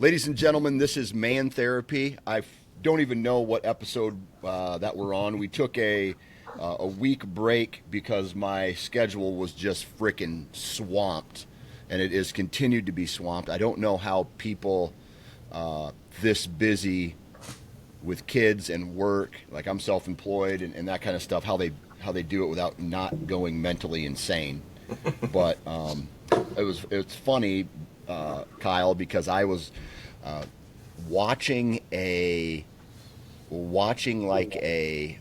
Ladies and gentlemen, this is Man Therapy. I don't even know what episode that we're on. We took a week break because my schedule was just freaking swamped, and it is continued to be swamped. I don't know how people this busy with kids and work, like I'm self-employed and that kind of stuff, how they do it without not going mentally insane. But it's funny, Kyle, because I was watching like a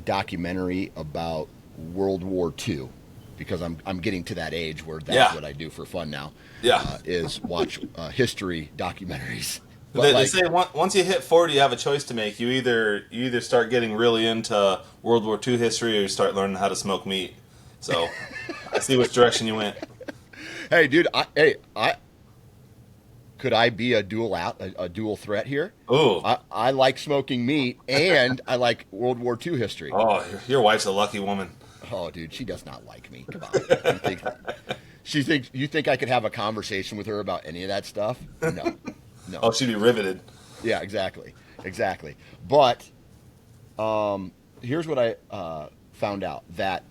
documentary about World War II, because I'm getting to that age where that's what I do for fun now. Yeah. Is watch history documentaries. But They say once you hit 40, you have a choice to make. You either start getting really into World War II history, or you start learning how to smoke meat. So I see which direction you went. hey, dude, I could I be a dual threat here? Ooh. I like smoking meat and I like World War II history. Oh, your wife's a lucky woman. Oh, dude, she does not like me. Come on. You think I could have a conversation with her about any of that stuff? No. No. Oh, she'd be riveted. Yeah, exactly. But here's what I found out, that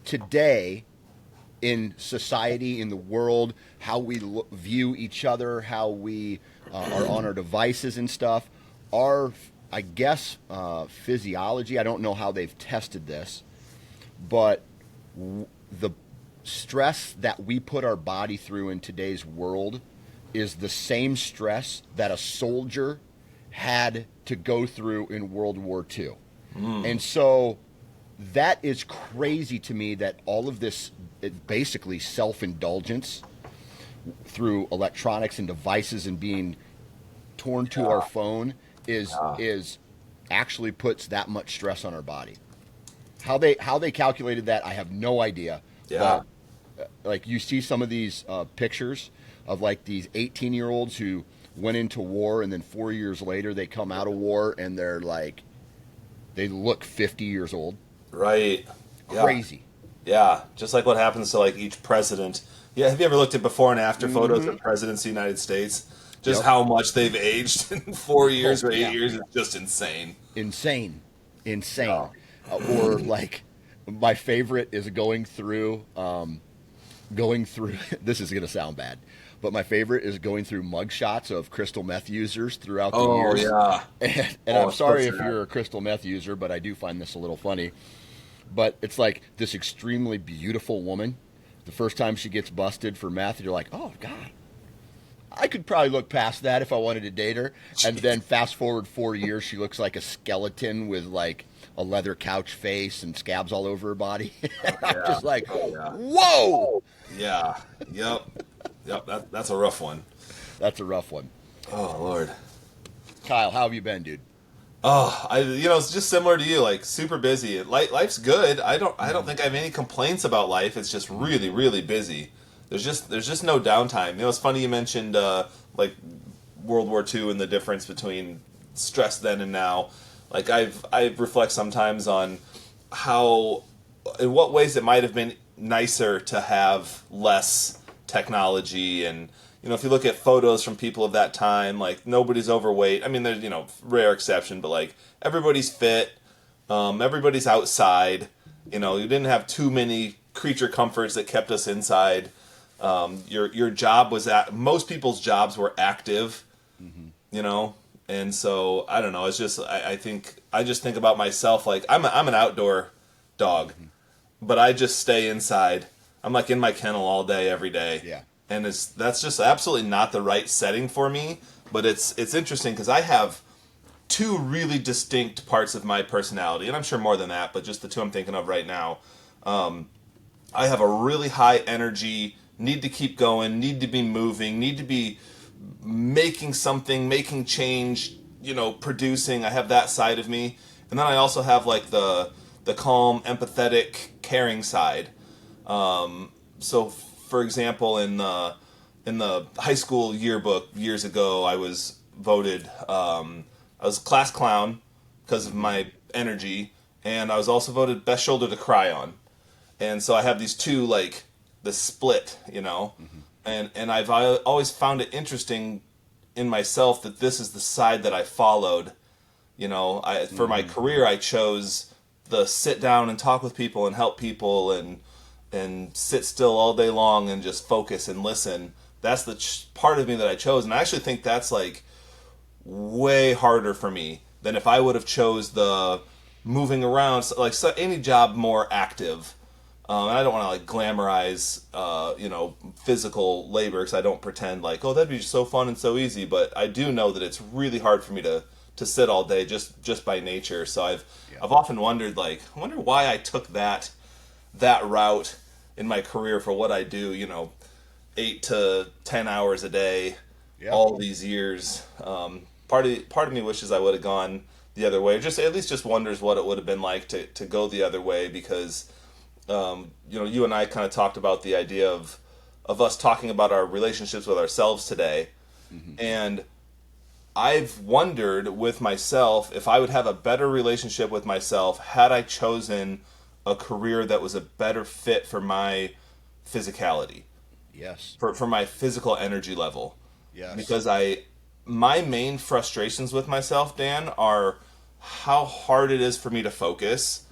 today in society, in the world, how we view each other, how we are on our devices and stuff, our, I guess, physiology, I don't know how they've tested this, but the stress that we put our body through in today's world is the same stress that a soldier had to go through in World War II. And so that is crazy to me, that all of this, basically self-indulgence through electronics and devices and being torn to our phone is actually puts that much stress on our body. How they calculated that, I have no idea. Yeah. But, like, you see some of these pictures of like these 18-year-olds who went into war, and then 4 years later they come out of war and they're like, they look 50 years old. Right. Crazy. Yeah. Just like what happens to like each president. Yeah. Have you ever looked at before and after photos of presidents of the United States? Just how much they've aged in 4 years or 8 years is just insane. Insane. Yeah. Or like, my favorite is going through. This is going to sound bad, but my favorite is going through mugshots of crystal meth users throughout the years. Oh, yeah. And I'm sorry if you're a crystal meth user, but I do find this a little funny. But it's like this extremely beautiful woman. The first time she gets busted for meth, you're like, oh, God, I could probably look past that if I wanted to date her. And then fast forward 4 years, she looks like a skeleton with like a leather couch face and scabs all over her body. I'm just like, whoa! Yeah. Yep. That's a rough one. That's a rough one. Oh, Lord. Kyle, how have you been, dude? Oh, it's just similar to you, like super busy. Life's good. I don't think I have any complaints about life. It's just really, really busy. There's just no downtime. It's funny you mentioned like World War II and the difference between stress then and now. Like I reflect sometimes on how, in what ways it might have been nicer to have less technology. And if you look at photos from people of that time, like nobody's overweight. I mean, there's rare exception, but like everybody's fit, everybody's outside. You didn't have too many creature comforts that kept us inside. Your job was most people's jobs were active. And so I don't know. It's just I just think about myself, like I'm an outdoor dog, but I just stay inside. I'm like in my kennel all day, every day. Yeah. And that's just absolutely not the right setting for me. But it's interesting because I have two really distinct parts of my personality, and I'm sure more than that, but just the two I'm thinking of right now. I have a really high energy, need to keep going, need to be moving, need to be making something, making change, producing. I have that side of me. And then I also have like the calm, empathetic, caring side. So for example, in the high school yearbook years ago, I was voted, I was class clown because of my energy, and I was also voted best shoulder to cry on. And so I have these two, like, the split, and I've always found it interesting in myself that this is the side that I followed. For my Mm-hmm. career, I chose the sit down and talk with people and help people and sit still all day long and just focus and listen. That's the part of me that I chose, and I actually think that's like way harder for me than if I would have chose the moving around, any job more active. And I don't want to like glamorize, physical labor because I don't pretend like, oh, that'd be so fun and so easy. But I do know that it's really hard for me to sit all day just by nature. So Yeah. I've often wondered like, I wonder why I took that route in my career for what I do. 8 to 10 hours a day, Yeah. all these years. Part of me wishes I would have gone the other way. Just at least just wonders what it would have been like to go the other way because you and I kind of talked about the idea of us talking about our relationships with ourselves today, Mm-hmm. and I've wondered with myself if I would have a better relationship with myself had I chosen a career that was a better fit for my physicality, Yes. for my physical energy level. Yes. Because my main frustrations with myself, Dan, are how hard it is for me to focus,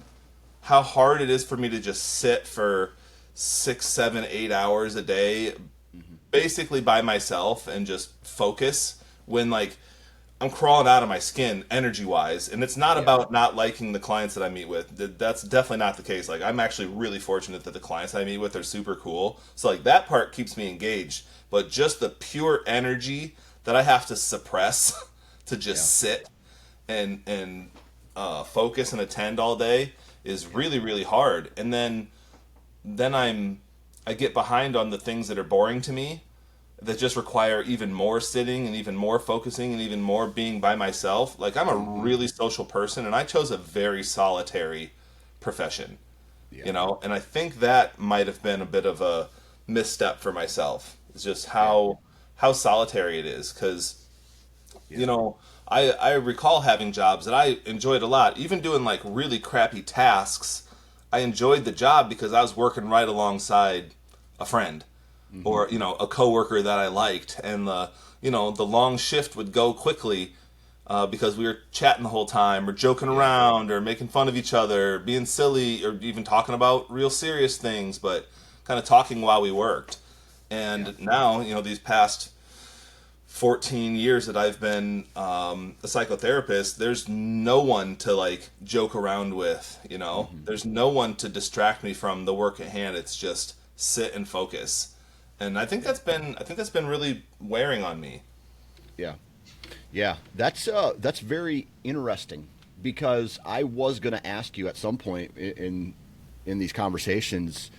how hard it is for me to just sit for 6, 7, 8 hours a day, Mm-hmm. basically by myself and just focus when like I'm crawling out of my skin energy wise. And it's not Yeah. about not liking the clients that I meet with. That's definitely not the case. Like I'm actually really fortunate that the clients I meet with are super cool. So like that part keeps me engaged. But just the pure energy that I have to suppress to Yeah. just sit and focus and attend all day is Yeah. really really hard. And then I get behind on the things that are boring to me that just require even more sitting and even more focusing and even more being by myself. Like I'm a Mm-hmm. really social person and I chose a very solitary profession, Yeah. and I think that might have been a bit of a misstep for myself. It's just Yeah. how solitary it is because you Yeah. know I recall having jobs that I enjoyed a lot, even doing like really crappy tasks. I enjoyed the job because I was working right alongside a friend Mm-hmm. or a coworker that I liked, and the long shift would go quickly because we were chatting the whole time, or joking Yeah. around, or making fun of each other, being silly, or even talking about real serious things, but kind of talking while we worked. Yeah. And now, these past 14 years that I've been a psychotherapist, there's no one to like joke around with, Mm-hmm. There's no one to distract me from the work at hand. It's just sit and focus. And Yeah. I think that's been really wearing on me. Yeah. Yeah. That's very interesting because I was going to ask you at some point in these conversations,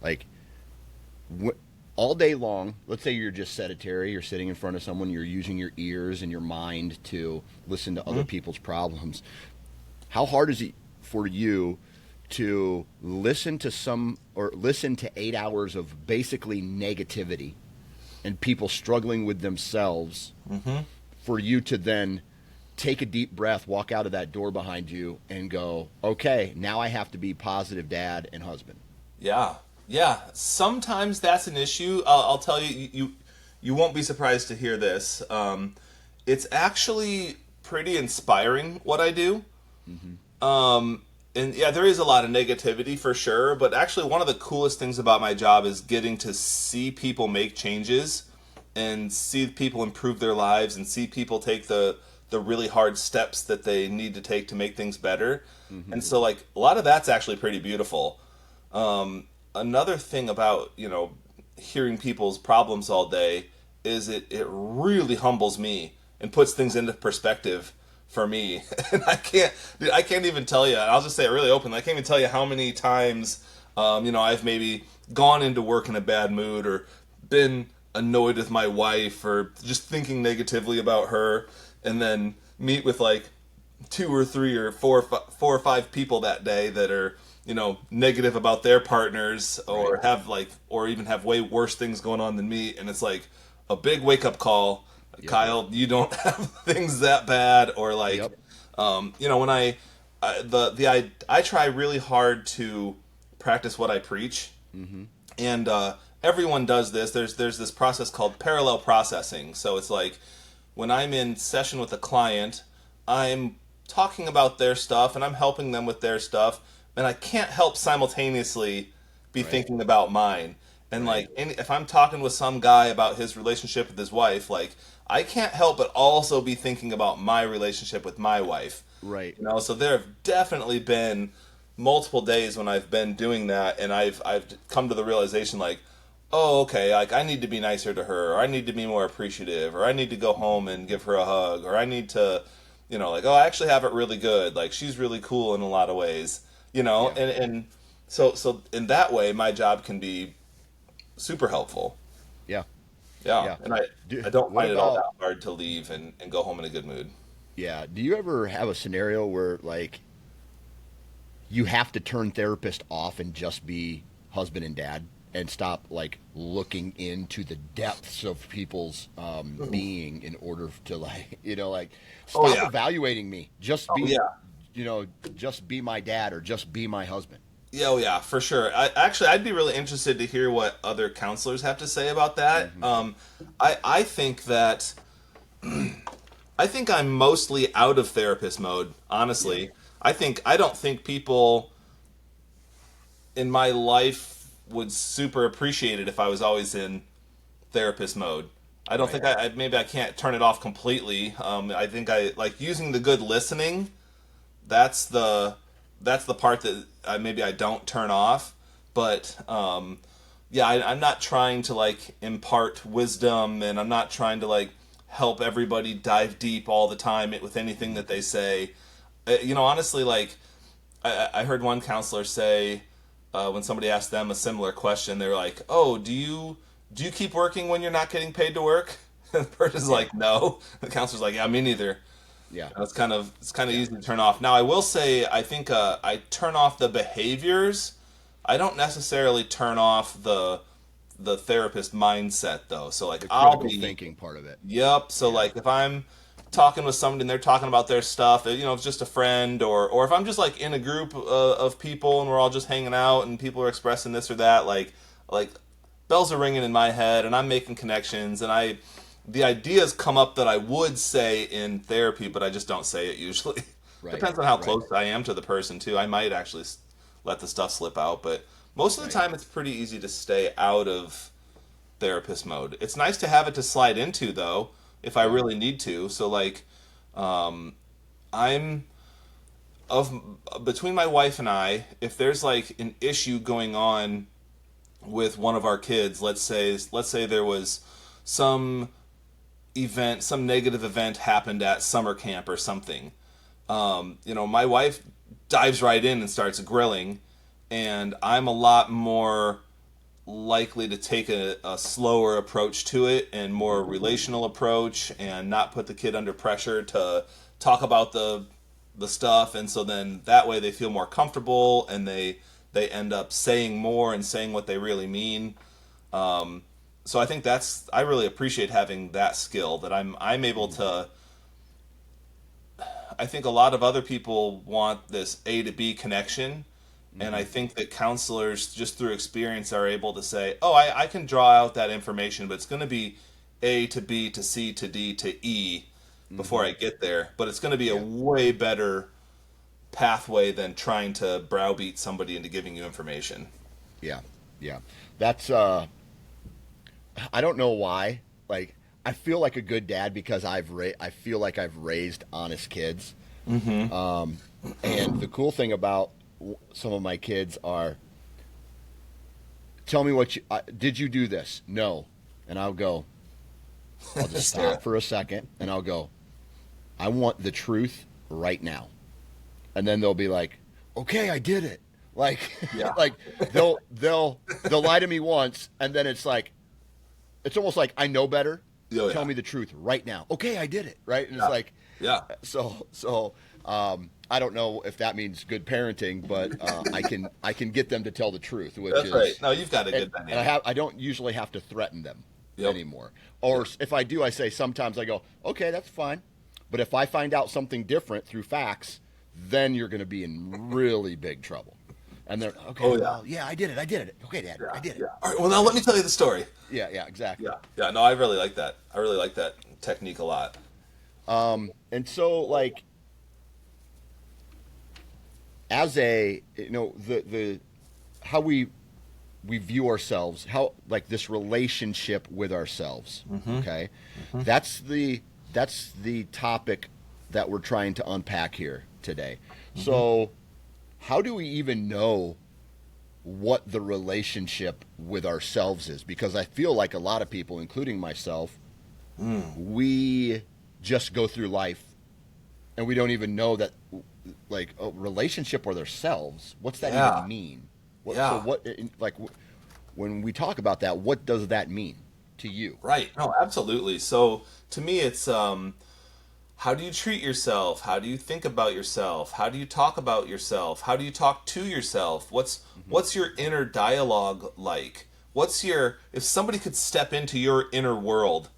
like wh- all day long. Let's say you're just sedentary. You're sitting in front of someone. You're using your ears and your mind to listen to other Mhm. people's problems. How hard is it for you to listen to 8 hours of basically negativity and people struggling with themselves Mhm. for you to then take a deep breath, walk out of that door behind you, and go, okay, now I have to be positive dad and husband. Yeah. Yeah. Sometimes that's an issue. I'll tell you, you won't be surprised to hear this. It's actually pretty inspiring what I do. Mm-hmm. And yeah, there is a lot of negativity for sure, but actually one of the coolest things about my job is getting to see people make changes and see people improve their lives and see people take the really hard steps that they need to take to make things better. Mm-hmm. And so like a lot of that's actually pretty beautiful. Another thing about, hearing people's problems all day is it really humbles me and puts things into perspective for me. And dude, I can't even tell you. I'll just say it really openly. I can't even tell you how many times, I've maybe gone into work in a bad mood or been annoyed with my wife or just thinking negatively about her, and then meet with like two or three or four or five people that day that are negative about their partners Right. or have like or even have way worse things going on than me, and it's like a big wake up call. Yep. Kyle, you don't have things that bad, or like, Yep. when I try really hard to practice what I preach, Mm-hmm. and everyone does this. There's this process called parallel processing. So it's like when I'm in session with a client, I'm talking about their stuff and I'm helping them with their stuff, and I can't help simultaneously be Right. thinking about mine. And Right. like, if I'm talking with some guy about his relationship with his wife, like I can't help but also be thinking about my relationship with my wife. Right. So there have definitely been multiple days when I've been doing that, and I've come to the realization like, oh, okay, like I need to be nicer to her, or I need to be more appreciative, or I need to go home and give her a hug, or I need to, like, oh, I actually have it really good. Like she's really cool in a lot of ways, Yeah. and so in that way, my job can be super helpful. Yeah. Yeah, Yeah. and I Do, I don't what find it all that about hard to leave and go home in a good mood. yeah? Do you ever have a scenario where like you have to turn therapist off and just be husband and dad and stop like looking into the depths of people's being in order to like like Oh stop yeah, evaluating me, just oh be yeah. just be my dad or just be my husband. Yeah, oh yeah, for sure. I'd be really interested to hear what other counselors have to say about that. Hmm. I think that I think I'm mostly out of therapist mode. Yeah. Honestly, I don't think people in my life would super appreciate it if I was always in therapist mode. I don't Right. think I maybe I can't turn it off completely. I think I like using the good listening. That's the part that maybe I don't turn off. But yeah, I'm not trying to like impart wisdom, and I'm not trying to like help everybody dive deep all the time with anything that they say. Honestly, like I heard one counselor say when somebody asked them a similar question, they were like, "Oh, do you keep working when you're not getting paid to work?" And the person's Yeah. like, "No." The counselor's like, "Yeah, me neither." Yeah. It's kind of Yeah. easy to turn off. Now, I will say, I think I turn off the behaviors. I don't necessarily turn off the therapist mindset though. So like The I'll critical be thinking part of it. Yep. So Yeah. like if I'm talking with somebody and they're talking about their stuff, it's just a friend, or if I'm just like in a group of people and we're all just hanging out and people are expressing this or that, like bells are ringing in my head and I'm making connections, and the ideas come up that I would say in therapy, but I just don't say it usually. Right. Depends on how Right. close I am to the person too. I might actually let the stuff slip out, but most of the Right. time it's pretty easy to stay out of therapist mode. It's nice to have it to slide into though, if I Yeah. really need to. So like, I'm of between my wife and I, if there's like an issue going on with one of our kids, let's say there was some event, some negative event happened at summer camp or something. My wife dives right in and starts grilling, and I'm a lot more likely to take a slower approach to it and more relational approach and not put the kid under pressure to talk about the stuff, and so then that way they feel more comfortable and they end up saying more and saying what they really mean. So I think I really appreciate having that skill that I'm able Mm. to. I think a lot of other people want this A to B connection, and I Hmm. think that counselors, just through experience, are able to say, "Oh, I can draw out that information, but it's going to be A to B to C to D to E before Hmm. I get there." But it's going to be a Yeah. way better pathway than trying to browbeat somebody into giving you information. Yeah. Yeah. That's I don't know why. Like I feel like a good dad because I feel like I've raised honest kids. Mm-hmm. And the cool thing about some of my kids are, tell me what you did you do this? No. And I'll just Stare. stop for a second and I'll go, I want the truth right now. And then they'll be like, "Okay, I did it." Like Yeah. like they'll lie to me once and then it's almost like I know better. Oh Tell yeah. me the truth right now. Okay, I did it. Right? And it's Yeah. like Yeah. I don't know if that means good parenting, but I can get them to tell the truth, which That's right. is No, you've got a and, good and dynamic. I don't usually have to threaten them Yep. anymore. Or if I do, I say sometimes I go, okay, that's fine. But if I find out something different through facts, then you're going to be in really big trouble. And they're okay. Oh yeah. Well, yeah, I did it. I did it. Okay, Dad, I Yeah. did Yeah. it. All right. Well, now let me tell you the story. Yeah, yeah, exactly. Yeah. Yeah. No, I really like that. I really like that technique a lot. And so like as a the how we view ourselves, how like this relationship with ourselves. Okay, that's the topic that we're trying to unpack here today. So, how do we even know what the relationship with ourselves is? Because I feel like a lot of people, including myself, we just go through life and we don't even know that like a relationship with ourselves. What's that Yeah. even mean? So Yeah. what like when we talk about that, what does that mean to you? Right. No, absolutely. So to me, it's how do you treat yourself? How do you think about yourself? How do you talk about yourself? How do you talk to yourself? What's your inner dialogue like? What's your if somebody could step into your inner world,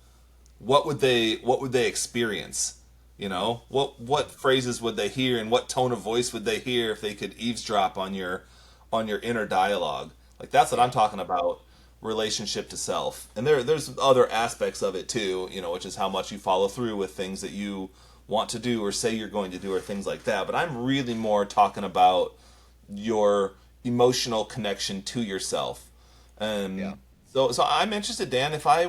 what would they experience? You know, what phrases would they hear and what tone of voice would they hear if they could eavesdrop on your inner dialogue? Like that's what I'm talking about, relationship to self. And there's other aspects of it too, you know, which is how much you follow through with things that you want to do or say you're going to do or things like that. But I'm really more talking about your emotional connection to yourself. Yeah. So I'm interested, Dan, if I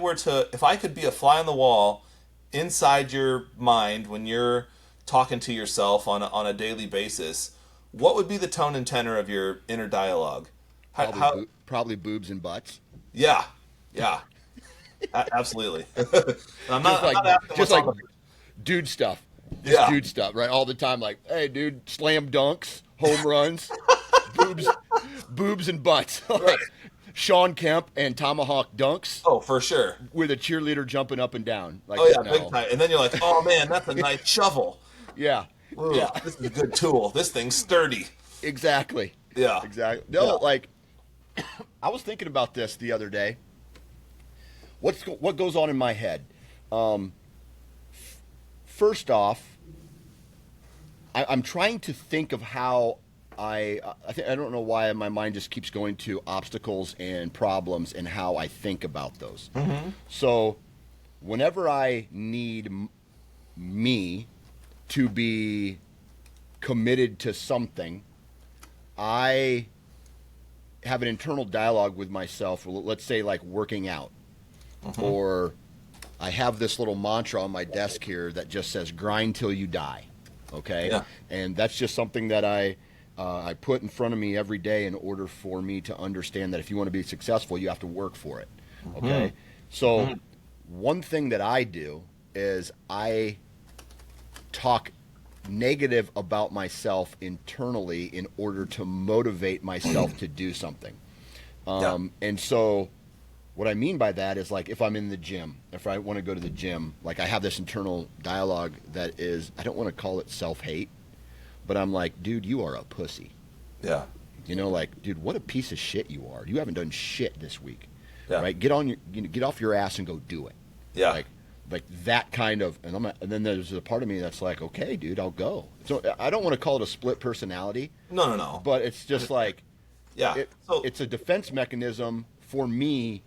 could be a fly on the wall inside your mind when you're talking to yourself on a daily basis, what would be the tone and tenor of your inner dialogue? Probably boobs and butts. Yeah, yeah, absolutely. Just I'm like not asking just what's like on the. dude stuff. Just Yeah, dude stuff, right? All the time like, "Hey dude, slam dunks, home runs, boobs boobs and butts." right. Like Sean Kemp and tomahawk dunks Oh, for sure. with a cheerleader jumping up and down. Like Oh yeah, big no. time. And then you're like, oh man, that's a nice shovel. Yeah. Ooh, Yeah. this is a good tool. This thing's sturdy. Exactly. Yeah, Exactly. yeah. No, like I was thinking about this the other day. What goes on in my head? Um, First off, I'm trying to think of how I don't know why my mind just keeps going to obstacles and problems and how I think about those. So whenever I need me to be committed to something, I have an internal dialogue with myself. Let's say like working out, or I have this little mantra on my desk here that just says "grind till you die." Okay, Yeah. and that's just something that I put in front of me every day in order for me to understand that if you want to be successful, you have to work for it. Okay, so one thing that I do is I talk negative about myself internally in order to motivate myself to do something. Yeah. And so what I mean by that is like if I'm in the gym, if I want to go to the gym, like I have this internal dialogue that is, I don't want to call it self-hate, but I'm like, dude, you are a pussy. Yeah. You know, like, dude, what a piece of shit you are. You haven't done shit this week. Yeah. Right? Get off your ass and go do it. Yeah. Like that kind of, and and then there's a part of me that's like, okay, dude, I'll go. So I don't want to call it a split personality, No, no, no. but it's just like Yeah. So it's a defense mechanism for me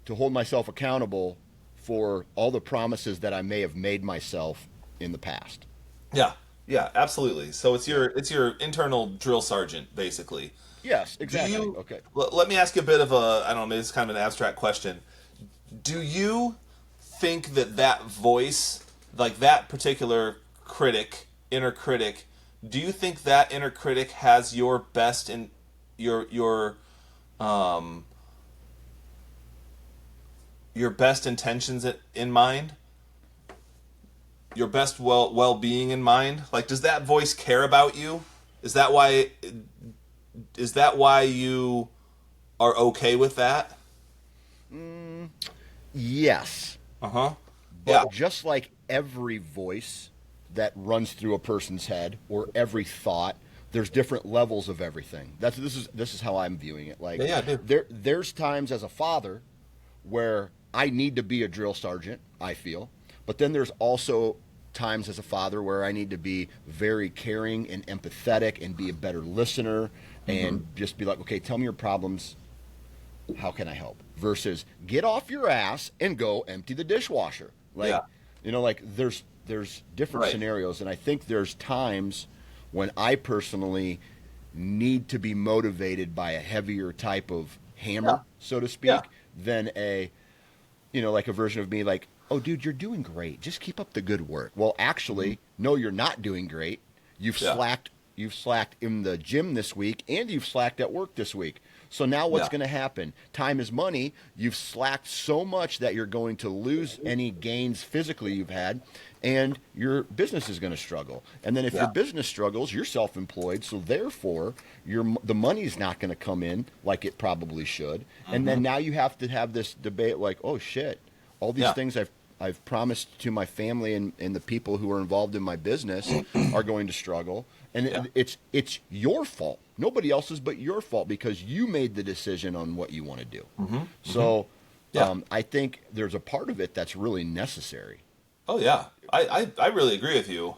to hold myself accountable for all the promises that I may have made myself in the past. yeah, yeah, absolutely. So Yeah. it's your internal drill sergeant, basically. Yes, Do exactly. you? Okay. Let me ask you a bit of a I don't know, maybe it's kind of an abstract question. Do you think that that voice, like that particular critic, inner critic, do you think that inner critic has your best in um your best intentions in mind? Your best well-being in mind? Like does that voice care about you? Is that why you are okay with that? Yes, Uh-huh. Yeah. but just like every voice that runs through a person's head or every thought, there's different levels of everything. This is how I'm viewing it. Like Yeah, yeah, I do. there's times as a father where I need to be a drill sergeant, I feel. But then there's also times as a father where I need to be very caring and empathetic and be a better listener and just be like, okay, tell me your problems. How can I help? Versus get off your ass and go empty the dishwasher. Like, Yeah. like there's different Right. scenarios, and I think there's times when I personally need to be motivated by a heavier type of Yeah. hammer, so to Yeah. speak, than a like a version of me like, oh, dude, you're doing great. Just keep up the good work. Well, actually, no, you're not doing great. You've Yeah. slacked. You've slacked in the gym this week, and you've slacked at work this week. So now what's Yeah. going to happen? Time is money. You've slacked so much that you're going to lose any gains physically you've had, and your business is going to struggle. And then if your Yeah. business struggles, you're self-employed, so therefore the money's not going to come in like it probably should. And then now you have to have this debate like, oh shit, all these Yeah. things I've promised to my family and the people who are involved in my business are going to struggle. And Yeah. it's your fault. Nobody else's but your fault because you made the decision on what you want to do. So Yeah. I think there's a part of it that's really necessary. Oh yeah, I really agree with you.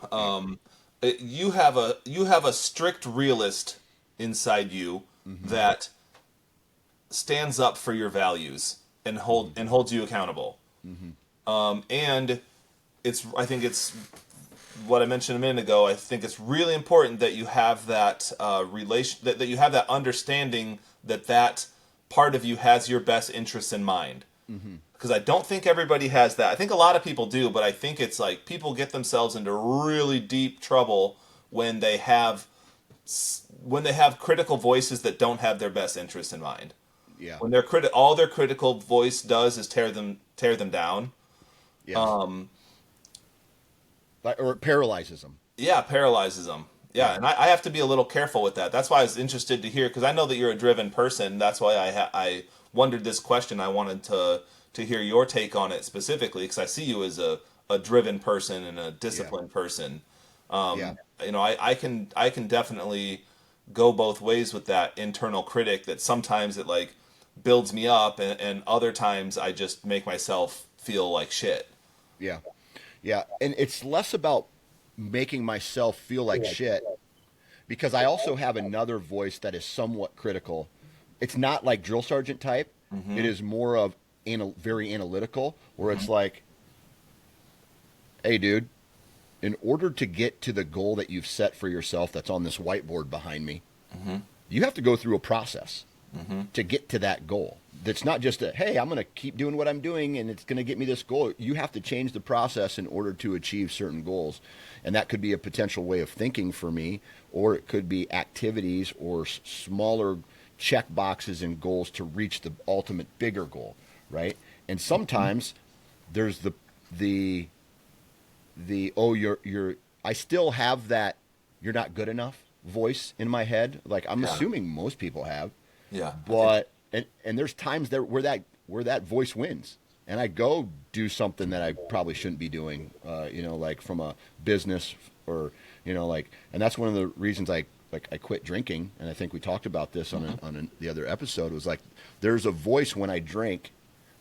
You have a strict realist inside you that stands up for your values and holds you accountable. And I think it's what I mentioned a minute ago. I think it's really important that you have that that you have that understanding that part of you has your best interests in mind. Because I don't think everybody has that. I think a lot of people do, but I think it's like people get themselves into really deep trouble when they have critical voices that don't have their best interests in mind. Yeah. When all their critical voice does is tear them down. Yes. Or it paralyzes them. Yeah, paralyzes them. Yeah, and I have to be a little careful with that. That's why I was interested to hear, because I know that you're a driven person. That's why I wondered this question. I wanted to hear your take on it specifically, because I see you as a driven person and a disciplined person. Yeah. I can definitely go both ways with that internal critic. That sometimes it like builds me up, and other times I just make myself feel like shit. Yeah. Yeah. And it's less about making myself feel like shit because I also have another voice that is somewhat critical. It's not like drill sergeant type. It is more of very analytical, where it's like, hey, dude, in order to get to the goal that you've set for yourself that's on this whiteboard behind me, you have to go through a process to get to that goal. That's not just hey, I'm going to keep doing what I'm doing and it's going to get me this goal. You have to change the process in order to achieve certain goals. And that could be a potential way of thinking for me, or it could be activities or smaller check boxes and goals to reach the ultimate bigger goal, right? And sometimes there's the oh, you're I still have that you're not good enough voice in my head. Like I'm assuming most people have. Yeah. But and there's times there where that voice wins, and I go do something that I probably shouldn't be doing, like from a business or and that's one of the reasons I quit drinking, and I think we talked about this on the other episode. Was like there's a voice when I drink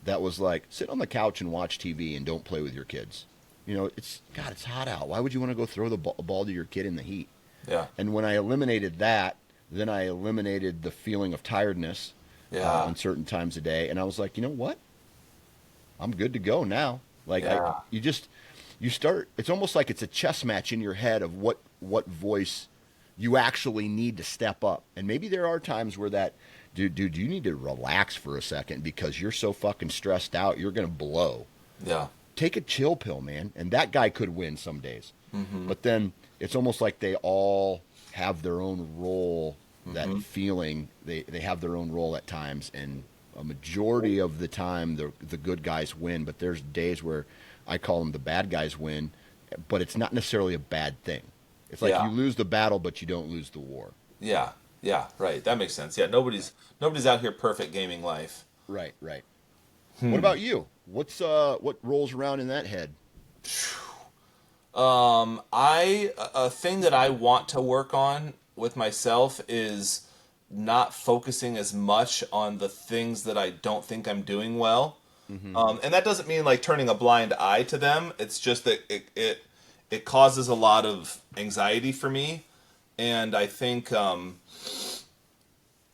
that was like sit on the couch and watch TV and don't play with your kids. It's hot out. Why would you want to go throw the ball to your kid in the heat? Yeah. And when I eliminated that, then I eliminated the feeling of tiredness on certain times a day. And I was like, you know what? I'm good to go now. Like you start, it's almost like it's a chess match in your head of what voice you actually need to step up. And maybe there are times where that, dude, you need to relax for a second because you're so fucking stressed out. You're going to blow. Yeah. Take a chill pill, man. And that guy could win some days. But then it's almost like they all have their own role, that feeling. They have their own role at times, and a majority of the time the good guys win, but there's days where I call them the bad guys win, but it's not necessarily a bad thing. It's like you lose the battle, but you don't lose the war. Yeah. Yeah. Right. That makes sense. Yeah. Nobody's out here perfect gaming life. Right. What about you? What rolls around in that head? A thing that I want to work on with myself is not focusing as much on the things that I don't think I'm doing well. And that doesn't mean like turning a blind eye to them. It's just that it causes a lot of anxiety for me. And I think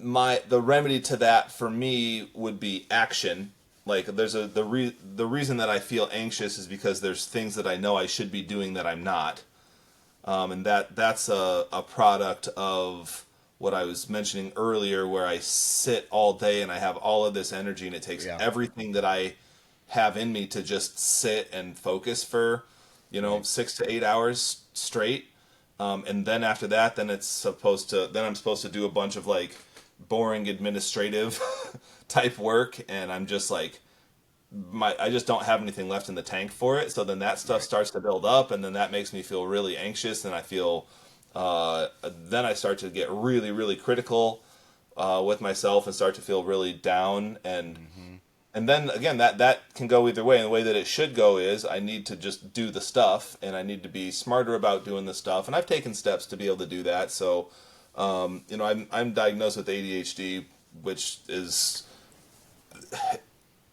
the remedy to that for me would be action. Like there's the reason that I feel anxious is because there's things that I know I should be doing that I'm not. And that's a product of what I was mentioning earlier, where I sit all day and I have all of this energy, and it takes Yeah. everything that I have in me to just sit and focus for, Right. 6 to 8 hours straight. And then after that, then I'm supposed to do a bunch of like boring administrative type work, and I'm just like, I just don't have anything left in the tank for it. So then that stuff Right. starts to build up, and then that makes me feel really anxious, and I feel then I start to get really really critical with myself and start to feel really down, Hmm. and then again that can go either way. And the way that it should go is I need to just do the stuff, and I need to be smarter about doing the stuff, and I've taken steps to be able to do that. So I'm diagnosed with ADHD, which is,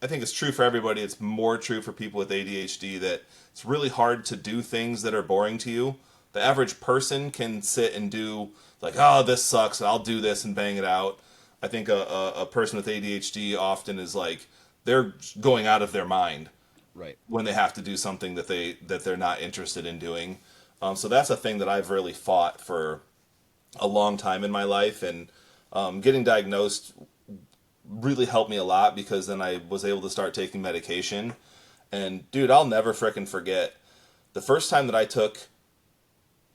I think it's true for everybody. It's more true for people with ADHD that it's really hard to do things that are boring to you. The average person can sit and do like, oh, this sucks, I'll do this and bang it out. I think a person with ADHD often is like they're going out of their mind Right. when they have to do something that they're not interested in doing. So that's a thing that I've really fought for a long time in my life, and getting diagnosed really helped me a lot because then I was able to start taking medication. And dude, I'll never frickin' forget the first time that I took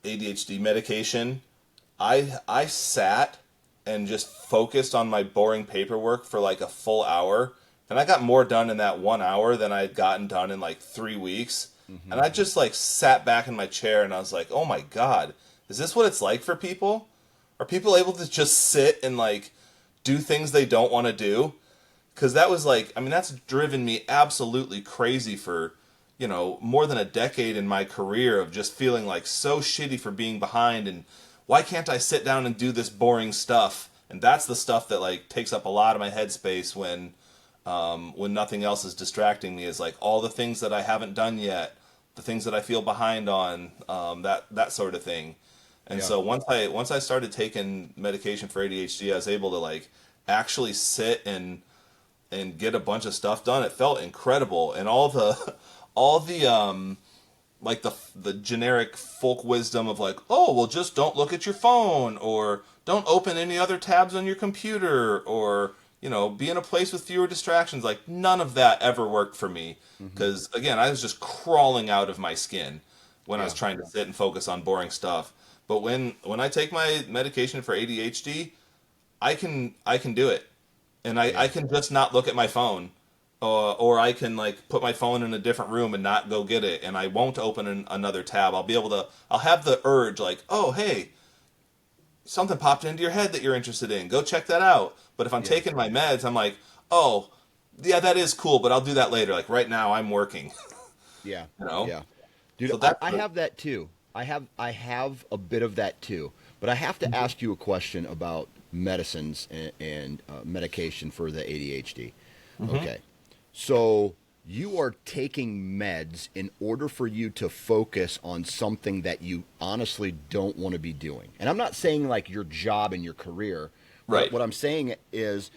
ADHD medication. I sat and just focused on my boring paperwork for like a full hour, and I got more done in that 1 hour than I had gotten done in like 3 weeks. Hmm. And I just like sat back in my chair and I was like, oh my god, is this what it's like for people? Are people able to just sit and like do things they don't want to do? Because that was like, I mean, that's driven me absolutely crazy for, more than a decade in my career of just feeling like so shitty for being behind, and why can't I sit down and do this boring stuff? And that's the stuff that like takes up a lot of my headspace when nothing else is distracting me, is like all the things that I haven't done yet, the things that I feel behind on, that sort of thing. And Yeah. so once I started taking medication for ADHD, I was able to like actually sit and get a bunch of stuff done. It felt incredible, and all the like the generic folk wisdom of like, oh well, just don't look at your phone, or don't open any other tabs on your computer, or be in a place with fewer distractions. Like none of that ever worked for me Hmm. because again, I was just crawling out of my skin when I was Yeah. trying to sit and focus on boring stuff. But when I take my medication for ADHD, I can do it, and I Yeah. can just not look at my phone, or I can like put my phone in a different room and not go get it, and I won't open another tab. I'll have the urge like, oh hey, something popped into your head that you're interested in. Go check that out. But if I'm Yeah. taking my meds, I'm like, oh yeah, that is cool, but I'll do that later. Like right now, I'm working. Yeah. you know. Yeah. Dude, So I, that's I have that too. I have a bit of that too. But I have to ask you a question about medicines and medication for the ADHD. hmm Okay. So you are taking meds in order for you to focus on something that you honestly don't want to be doing. And I'm not saying like your job and your career, but right. what I'm saying is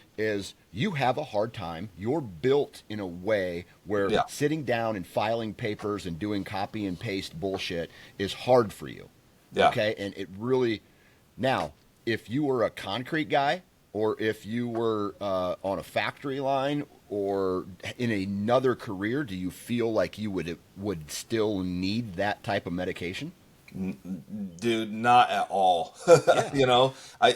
you have a hard time. You're built in a way where Yeah. sitting down and filing papers and doing copy and paste bullshit is hard for you. Yeah. Okay? And it really now, if you were a concrete guy, or if you were on a factory line, or in another career, do you feel like you would still need that type of medication? Dude, not at all. Yeah. I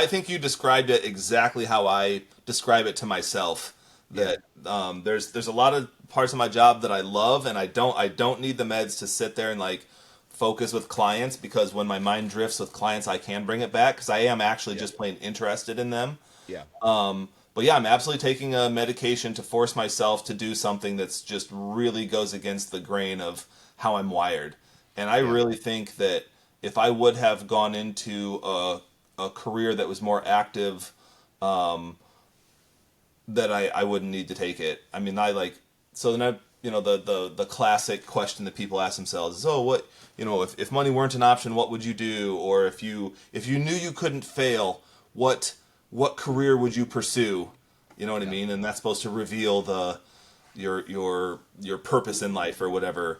think you described it exactly how I describe it to myself. Yeah. That there's a lot of parts of my job that I love, and I don't need the meds to sit there and like focus with clients, because when my mind drifts with clients, I can bring it back because I am actually Yeah. just plain interested in them. Yeah. But yeah, I'm absolutely taking a medication to force myself to do something that's just really goes against the grain of how I'm wired. And I Yeah. really think that if I would have gone into a career that was more active, that I wouldn't need to take it. I mean, I like, so then the classic question that people ask themselves is, oh, what, if money weren't an option, what would you do? Or if you knew you couldn't fail, what what career would you pursue? You know what I mean? And that's supposed to reveal your purpose in life or whatever.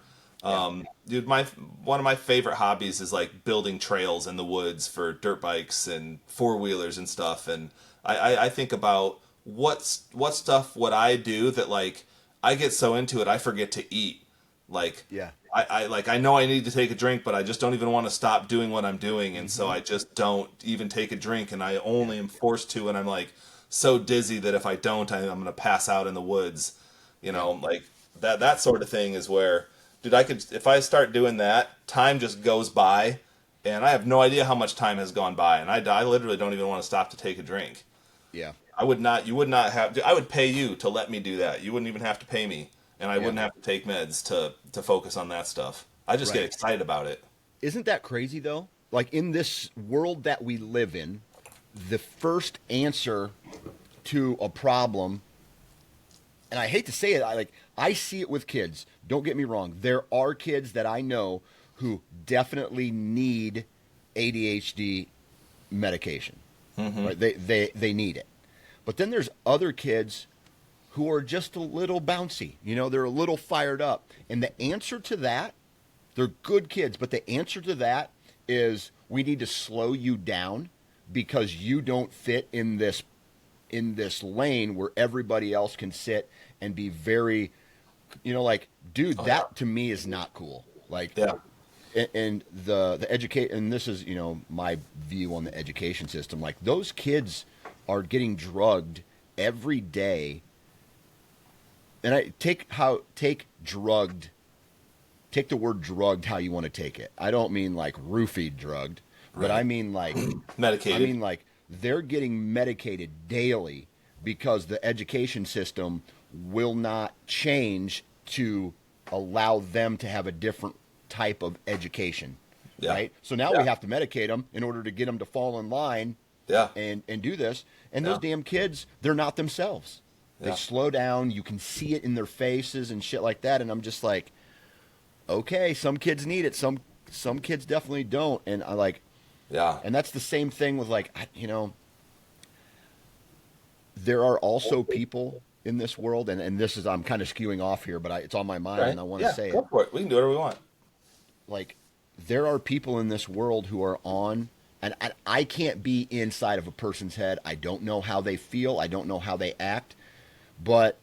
Dude, one of my favorite hobbies is like building trails in the woods for dirt bikes and four wheelers and stuff. And I think about what stuff would I do that like I get so into it I forget to eat. Like Yeah. I know I need to take a drink, but I just don't even want to stop doing what I'm doing, and so Mm-hmm. I just don't even take a drink, and I only Yeah. am forced to, and I'm like so dizzy that if I don't, I'm gonna pass out in the woods. You Yeah. know, like that sort of thing is where, dude, I could if I start doing that, time just goes by, and I have no idea how much time has gone by, and I literally don't even want to stop to take a drink. Yeah. I would not. You would not have. I would pay you to let me do that. You wouldn't even have to pay me, and I Yeah. wouldn't have to take meds to focus on that stuff. I just get Right. excited about it. Isn't that crazy though? Like in this world that we live in, the first answer to a problem, and I hate to say it, I see it with kids. Don't get me wrong. There are kids that I know who definitely need ADHD medication. Right? They need it. But then there's other kids who are just a little bouncy. You know, they're a little fired up. And the answer to that, they're good kids, but the answer to that is we need to slow you down because you don't fit in this lane where everybody else can sit and be very, like, dude, Oh yeah, that to me is not cool. Like, yeah, and the educate, and this is my view on the education system. Like those kids are getting drugged every day, and I take drugged. Take the word drugged how you want to take it. I don't mean like roofied drugged, but right. I mean like Medicated. they're getting medicated daily because the education system will not change to allow them to have a different type of education, Yeah, right? So now yeah, we have to medicate them in order to get them to fall in line yeah, and do this. And those yeah, damn kids, they're not themselves. They yeah, slow down. You can see it in their faces and shit like that. And I'm just like, okay, some kids need it. Some kids definitely don't. And I like, yeah. and that's the same thing with like, there are also people in this world, and this is I'm kind of skewing off here, but it's on my mind Right. and I want to Yeah, say it. go for it. We can do whatever we want. Like, there are people in this world who are on, and I can't be inside of a person's head. I don't know how they feel. I don't know how they act, but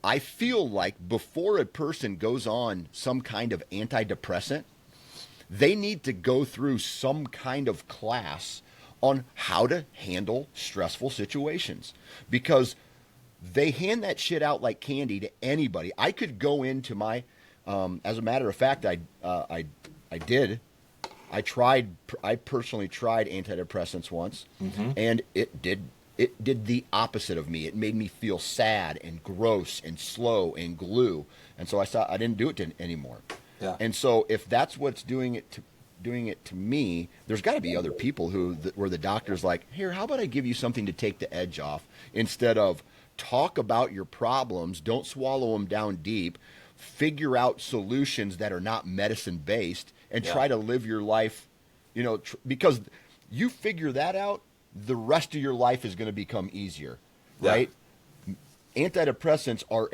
I feel like before a person goes on some kind of antidepressant, they need to go through some kind of class on how to handle stressful situations because they hand that shit out like candy to anybody. I could go into my, as a matter of fact, I did. I personally tried antidepressants once, Mm-hmm. and it did the opposite of me. It made me feel sad and gross and slow and glue, and so I didn't do it anymore. Yeah. And so if that's what's doing it to me, there's got to be other people where the doctor's like, here, how about I give you something to take the edge off instead of talk about your problems, don't swallow them down deep, figure out solutions that are not medicine based, and Yeah. try to live your life, because you figure that out, the rest of your life is going to become easier, Yeah. right? Antidepressants are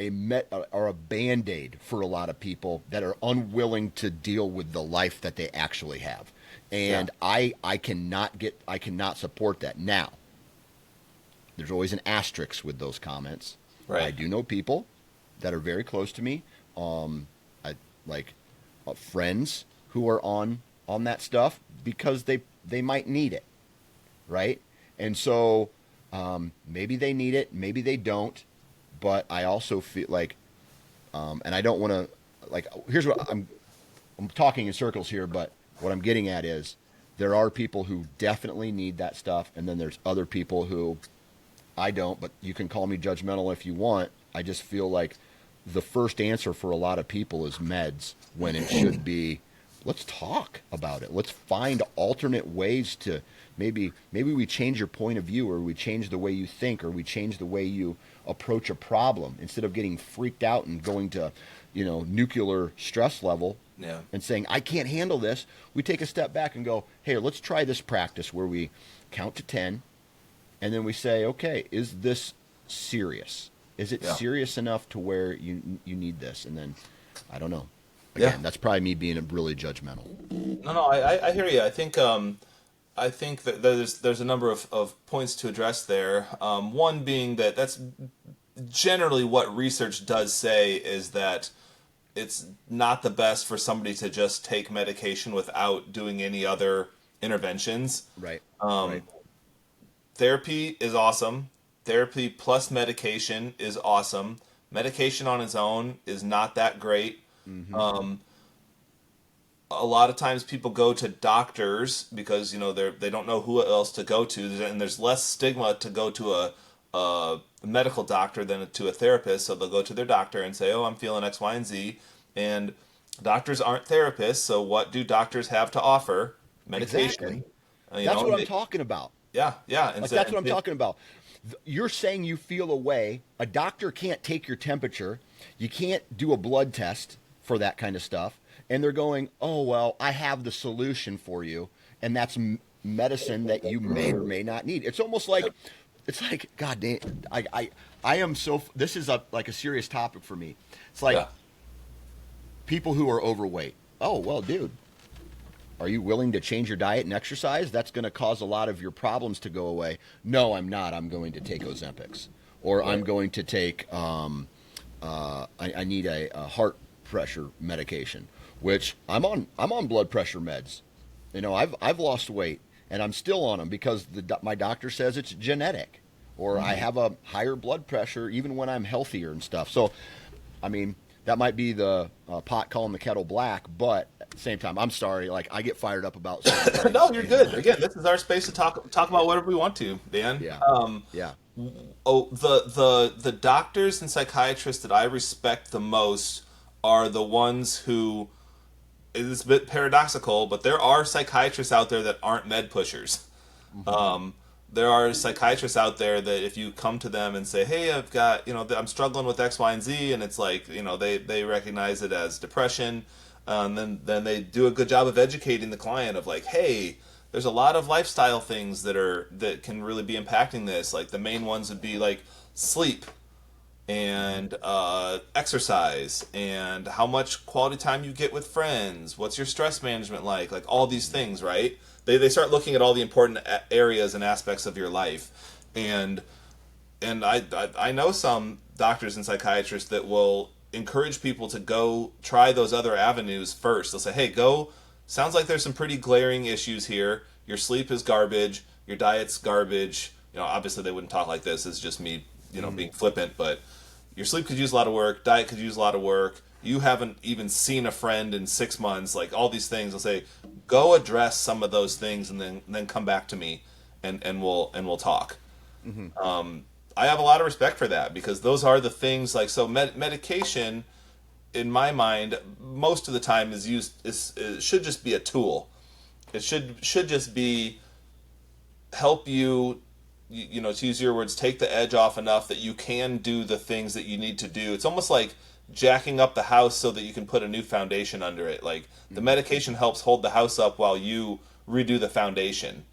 a band-aid for a lot of people that are unwilling to deal with the life that they actually have. And I cannot support that. Now, there's always an asterisk with those comments. Right. I do know people that are very close to me, I, like friends who are on that stuff because they might need it, right? And so maybe they need it, maybe they don't. But I also feel like, and I don't want to, like, here's what I'm talking in circles here, but what I'm getting at is there are people who definitely need that stuff, and then there's other people who I don't, but you can call me judgmental if you want. I just feel like the first answer for a lot of people is meds when it should be, let's talk about it. Let's find alternate ways to maybe we change your point of view, or we change the way you think, or we change the way you approach a problem instead of getting freaked out and going to, nuclear stress level Yeah. and saying, I can't handle this. We take a step back and go, hey, let's try this practice where we count to 10 and then we say, okay, is this serious? Is it Yeah. serious enough to where you need this? And then I don't know. Yeah. Again, that's probably me being really judgmental. No, I hear you. I think that there's a number of points to address there. One being that that's generally what research does say is that it's not the best for somebody to just take medication without doing any other interventions. Right. Um, Right. Therapy is awesome. Therapy plus medication is awesome. Medication on its own is not that great. Mm-hmm. Um, a lot of times people go to doctors because they don't know who else to go to, and there's less stigma to go to a medical doctor than to a therapist. So they'll go to their doctor and say, "Oh, I'm feeling X, Y, and Z," and doctors aren't therapists. So what do doctors have to offer? Medication. Medication. That's what I'm talking about. Yeah, yeah, Like that's what I'm talking about. You're saying you feel a way. A doctor can't take your temperature. You can't do a blood test for that kind of stuff. And they're going, oh, well, I have the solution for you. And that's medicine that you may or may not need. It's almost like, it's like, God damn, I am so, this is like a serious topic for me. It's like people who are overweight. Oh, well, dude, are you willing to change your diet and exercise? That's going to cause a lot of your problems to go away. No, I'm not. I'm going to take Ozempics, or I'm going to take. I need a heart pressure medication, which I'm on. I'm on blood pressure meds. I've lost weight and I'm still on them because my doctor says it's genetic, or I have a higher blood pressure even when I'm healthier and stuff. So, I mean, that might be the pot calling the kettle black, but at the same time, I'm sorry. Like I get fired up about. No, you're good. Again, this is our space to talk about whatever we want to, Dan. Yeah. Yeah. Oh, the doctors and psychiatrists that I respect the most are the ones who. It's a bit paradoxical, but there are psychiatrists out there that aren't med pushers. Mm-hmm. There are psychiatrists out there that if you come to them and say, "Hey, I've got I'm struggling with X, Y, and Z," and it's like they recognize it as depression, then they do a good job of educating the client of like, "Hey, there's a lot of lifestyle things that can really be impacting this. Like the main ones would be like sleep and exercise and how much quality time you get with friends. What's your stress management like all these things, right? They start looking at all the important areas and aspects of your life, and I know some doctors and psychiatrists that will encourage people to go try those other avenues first. They'll say, "Hey, go. Sounds like there's some pretty glaring issues here. Your sleep is garbage. Your diet's garbage." Obviously they wouldn't talk like this. It's just me, being flippant, but your sleep could use a lot of work. Diet could use a lot of work. You haven't even seen a friend in 6 months. Like all these things, I'll say, go address some of those things, and then come back to me, and we'll talk. Mm-hmm. I have a lot of respect for that because those are the things like so medication. In my mind, most of the time is used. It should just be a tool. It should just be help you. To use your words, take the edge off enough that you can do the things that you need to do. It's almost like jacking up the house so that you can put a new foundation under it. Like the medication helps hold the house up while you redo the foundation.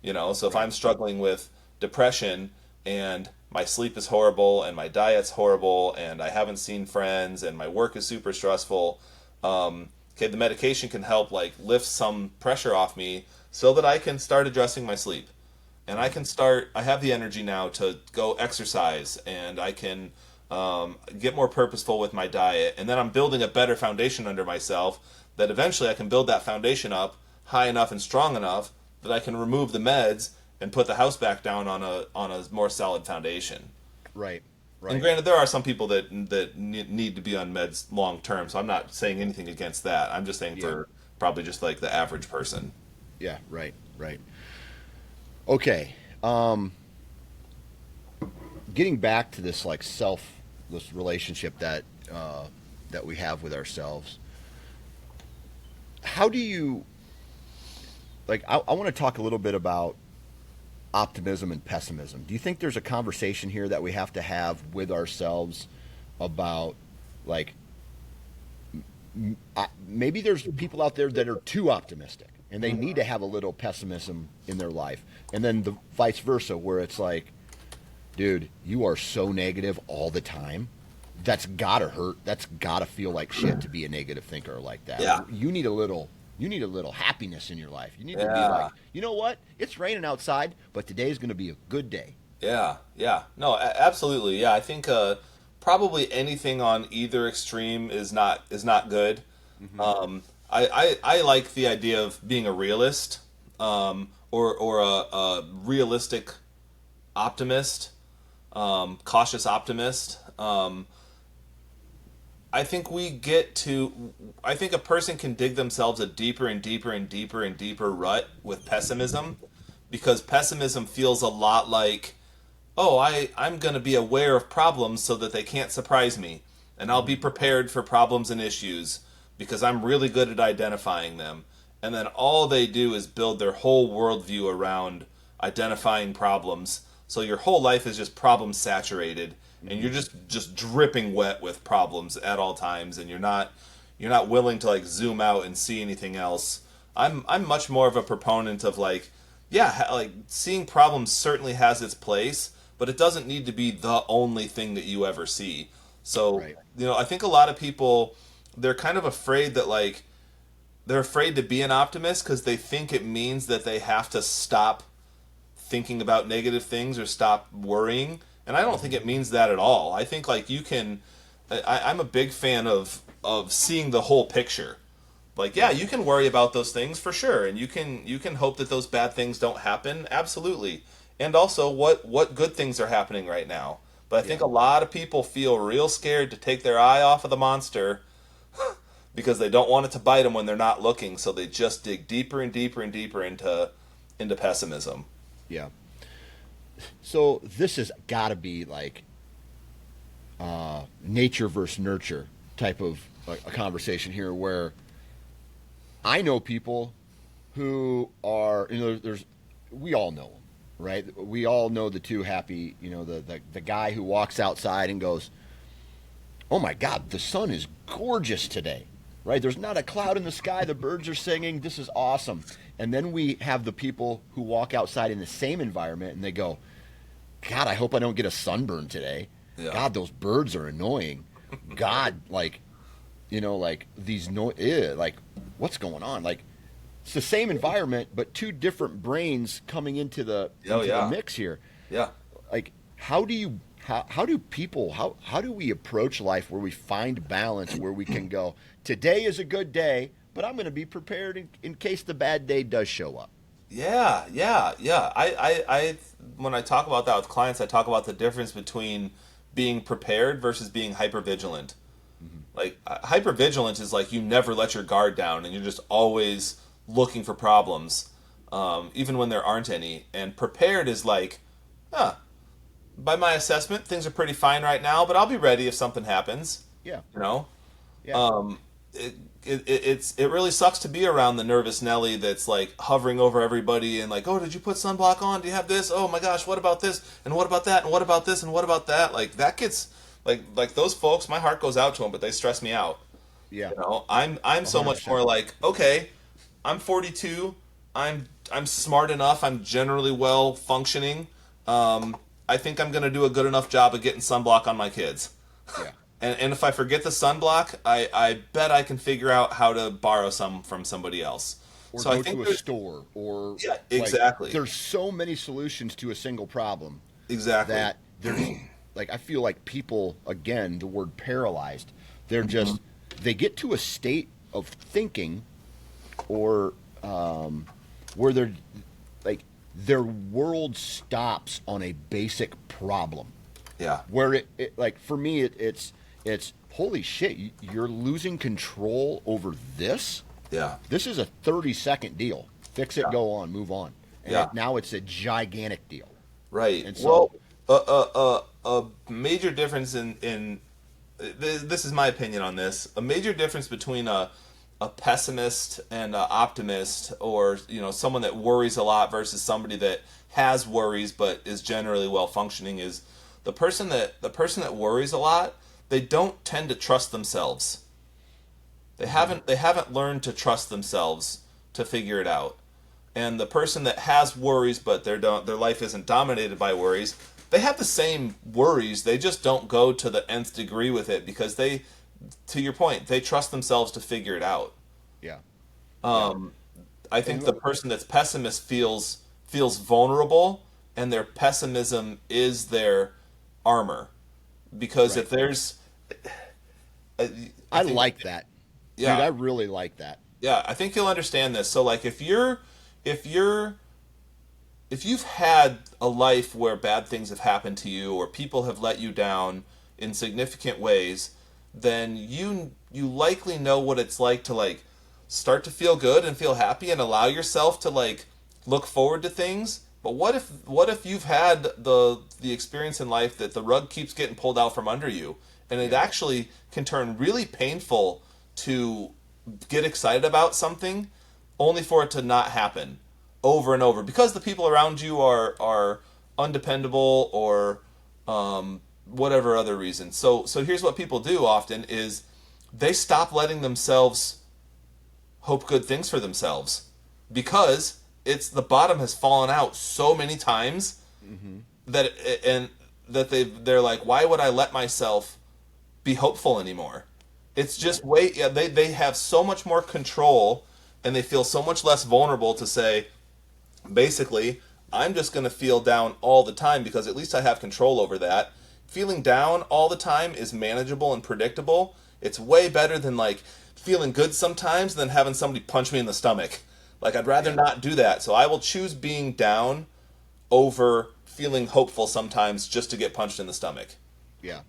So if I'm struggling with depression and my sleep is horrible and my diet's horrible and I haven't seen friends and my work is super stressful, okay, the medication can help like lift some pressure off me so that I can start addressing my sleep. And I have the energy now to go exercise, and I can get more purposeful with my diet. And then I'm building a better foundation under myself that eventually I can build that foundation up high enough and strong enough that I can remove the meds and put the house back down on a more solid foundation. Right. And Right. granted, there are some people that need to be on meds long term, so I'm not saying anything against that. I'm just saying for probably just like the average person. Yeah. Right. Right. Okay. Getting back to this like this relationship that we have with ourselves. How do you like? I want to talk a little bit about optimism and pessimism. Do you think there's a conversation here that we have to have with ourselves about like maybe there's people out there that are too optimistic and they need to have a little pessimism in their life. And then the vice versa, where it's like, dude, you are so negative all the time. That's gotta hurt. That's gotta feel like shit to be a negative thinker like that. Yeah. You need a little happiness in your life. You need to be Yeah. like, you know what? It's raining outside, but today's gonna be a good day. Yeah, yeah. No, absolutely. Yeah, I think probably anything on either extreme is not good. I like the idea of being a realist, or a realistic optimist, cautious optimist. I think we get to. I think a person can dig themselves a deeper and deeper and deeper and deeper rut with pessimism, because pessimism feels a lot like, oh, I'm going to be aware of problems so that they can't surprise me. And I'll be prepared for problems and issues because I'm really good at identifying them. And then all they do is build their whole worldview around identifying problems. So your whole life is just problem saturated, and you're just dripping wet with problems at all times, and you're not willing to like zoom out and see anything else. I'm much more of a proponent of like, yeah, like seeing problems certainly has its place, but it doesn't need to be the only thing that you ever see. So, Right. I think a lot of people, they're kind of afraid that like they're afraid to be an optimist because they think it means that they have to stop thinking about negative things or stop worrying. And I don't think it means that at all. I think like you can I'm a big fan of seeing the whole picture. Like, yeah, you can worry about those things for sure, and you can hope that those bad things don't happen, absolutely. And also what good things are happening right now. But I think Yeah. a lot of people feel real scared to take their eye off of the monster because they don't want it to bite them when they're not looking, so they just dig deeper and deeper and deeper into pessimism. Yeah. So this has got to be like nature versus nurture type of like a conversation here, where I know people who are, there's, we all know them, right? We all know the two happy, the guy who walks outside and goes, oh my God, the sun is gorgeous today, right? There's not a cloud in the sky. The birds are singing. This is awesome. And then we have the people who walk outside in the same environment and they go, God, I hope I don't get a sunburn today. Yeah. God, those birds are annoying. God, like, like these like what's going on? Like it's the same environment, but two different brains coming into the Oh, into yeah. the mix here. Yeah. Like how do people how do we approach life where we find balance, where we can go, today is a good day, but I'm going to be prepared in case the bad day does show up. Yeah, yeah, yeah. I when I talk about that with clients, I talk about the difference between being prepared versus being hypervigilant. Like hypervigilant is like you never let your guard down, and you're just always looking for problems, even when there aren't any. And prepared is like, huh, by my assessment, things are pretty fine right now, but I'll be ready if something happens. Yeah. You know, Yeah. it really sucks to be around the nervous Nelly that's like hovering over everybody and like, oh, did you put sunblock on? Do you have this? Oh my gosh, what about this? And what about that? And what about this? And what about that? Like that gets like those folks. My heart goes out to them, but they stress me out. Yeah. I'm so much more 100%. like, okay, I'm 42. I'm smart enough. I'm generally well functioning. I think I'm gonna do a good enough job of getting sunblock on my kids. Yeah. And if I forget the sunblock, I bet I can figure out how to borrow some from somebody else. Or So I go think to a there's store, or yeah, like, exactly, there's so many solutions to a single problem exactly. that there's like I feel like people, again, the word paralyzed, they're just they get to a state of thinking, or where they're like their world stops on a basic problem, Yeah, where it like for me it's holy shit, you're losing control over this. yeah, This is a 30-second deal. Fix it, Yeah. go on, move on. And Yeah. now it's a gigantic deal. right. And so, Well, a major difference in this is my opinion on this. A major difference between a pessimist and an optimist, or someone that worries a lot versus somebody that has worries but is generally well functioning, is the person that worries a lot. They don't tend to trust themselves. They haven't learned to trust themselves to figure it out. And the person that has worries, but their life isn't dominated by worries, they have the same worries. They just don't go to the nth degree with it because to your point, they trust themselves to figure it out. Yeah. Yeah. Um, I think the And person that's pessimist feels vulnerable, and their pessimism is their armor. Because right. if there's, I, I I think, like that. Dude, yeah, I really like that. yeah, I think you'll understand this. So, like, if you're, if you've had a life where bad things have happened to you or people have let you down in significant ways, then you likely know what it's like to like start to feel good and feel happy and allow yourself to like look forward to things. But what if you've had the experience in life that the rug keeps getting pulled out from under you, and it Yeah. actually can turn really painful to get excited about something only for it to not happen over and over because the people around you are undependable or whatever other reason. So here's what people do often is they stop letting themselves hope good things for themselves because it's the bottom has fallen out so many times Hmm. that and that they're like, why would I let myself be hopeful anymore? It's just Right. way yeah, they have so much more control and they feel so much less vulnerable to say basically, I'm just going to feel down all the time because at least I have control over that. Feeling down all the time is manageable and predictable. It's way better than like feeling good sometimes than having somebody punch me in the stomach. Like I'd rather Yeah. not do that. So I will choose being down over feeling hopeful sometimes just to get punched in the stomach. Yeah.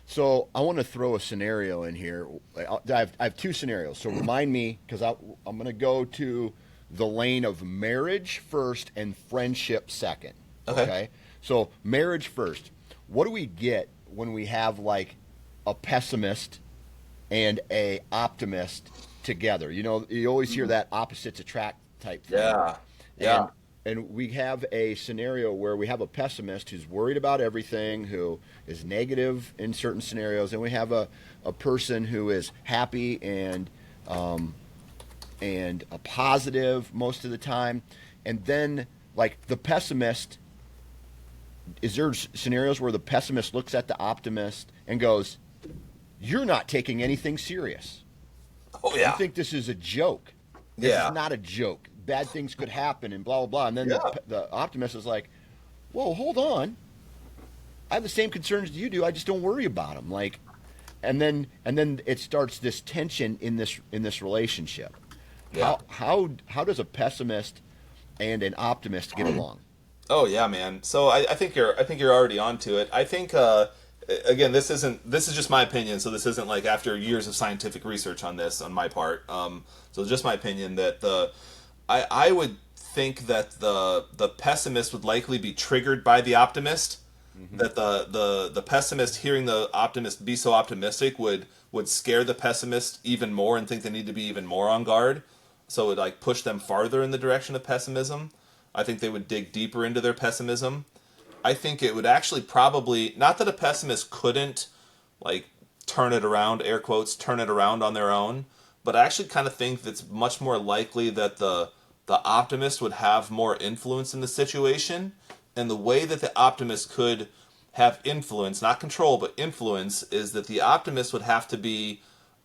So I want to throw a scenario in here. I have two scenarios. So remind me, because I'm going to go to the lane of marriage first and friendship second. Okay. Okay. So marriage first. What do we get when we have like a pessimist and a optimist together? You know, you always hear that opposites attract type thing. Yeah. Yeah. and and we have a scenario where we have a pessimist who's worried about everything, who is negative in certain scenarios, and we have a person who is happy um, and a positive most of the time. And then like the pessimist, is there scenarios where the pessimist looks at the optimist and goes, you're not taking anything serious, Oh you yeah. think this is a joke. This is Yeah. not a joke. Bad things could happen, and blah blah blah. And then Yeah. the optimist is like, "Whoa, hold on. I have the same concerns you do. I just don't worry about them." Like, and then it starts this tension in this relationship. Yeah. How does a pessimist and an optimist get along? Oh yeah, man. So I think you're already onto it. I think again this is just my opinion. So this isn't like after years of scientific research on this on my part. So just my opinion that I would think that the pessimist would likely be triggered by the optimist. Hmm. That the pessimist hearing the optimist be so optimistic would scare the pessimist even more and think they need to be even more on guard. So it would like push them farther in the direction of pessimism. I think they would dig deeper into their pessimism. I think it would actually probably not that a pessimist couldn't like turn it around, air quotes, turn it around on their own, but I actually kind of think that's much more likely that the optimist would have more influence in the situation, and the way that the optimist could have influence, not control, but influence, is that the optimist would have to be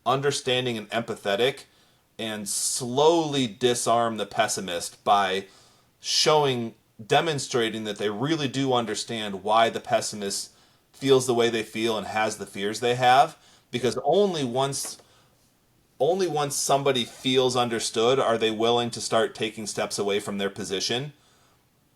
understanding and empathetic and slowly disarm the pessimist by showing demonstrating that they really do understand why the pessimist feels the way they feel and has the fears they have Yeah. because only once somebody feels understood are they willing to start taking steps away from their position.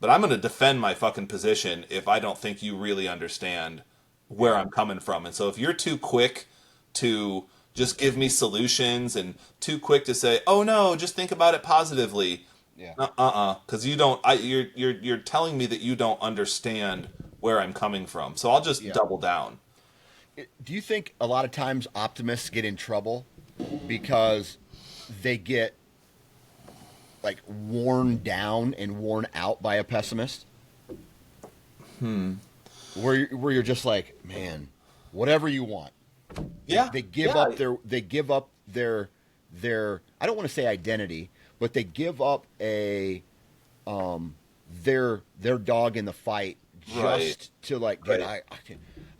But I'm going to defend my fucking position if I don't think you really understand where Yeah. I'm coming from. And so if you're too quick to just give me solutions and too quick to say, "Oh no, just think about it positively." Yeah. Because you don't. You're telling me that you don't understand where I'm coming from. So I'll just Yeah. double down. Do you think a lot of times optimists get in trouble because they get like worn down and worn out by a pessimist? Where you're just like, man, whatever you want. They Yeah, they give yeah, up their their, I don't want to say identity, but they give up their dog in the fight Right. just to like, dude, Right.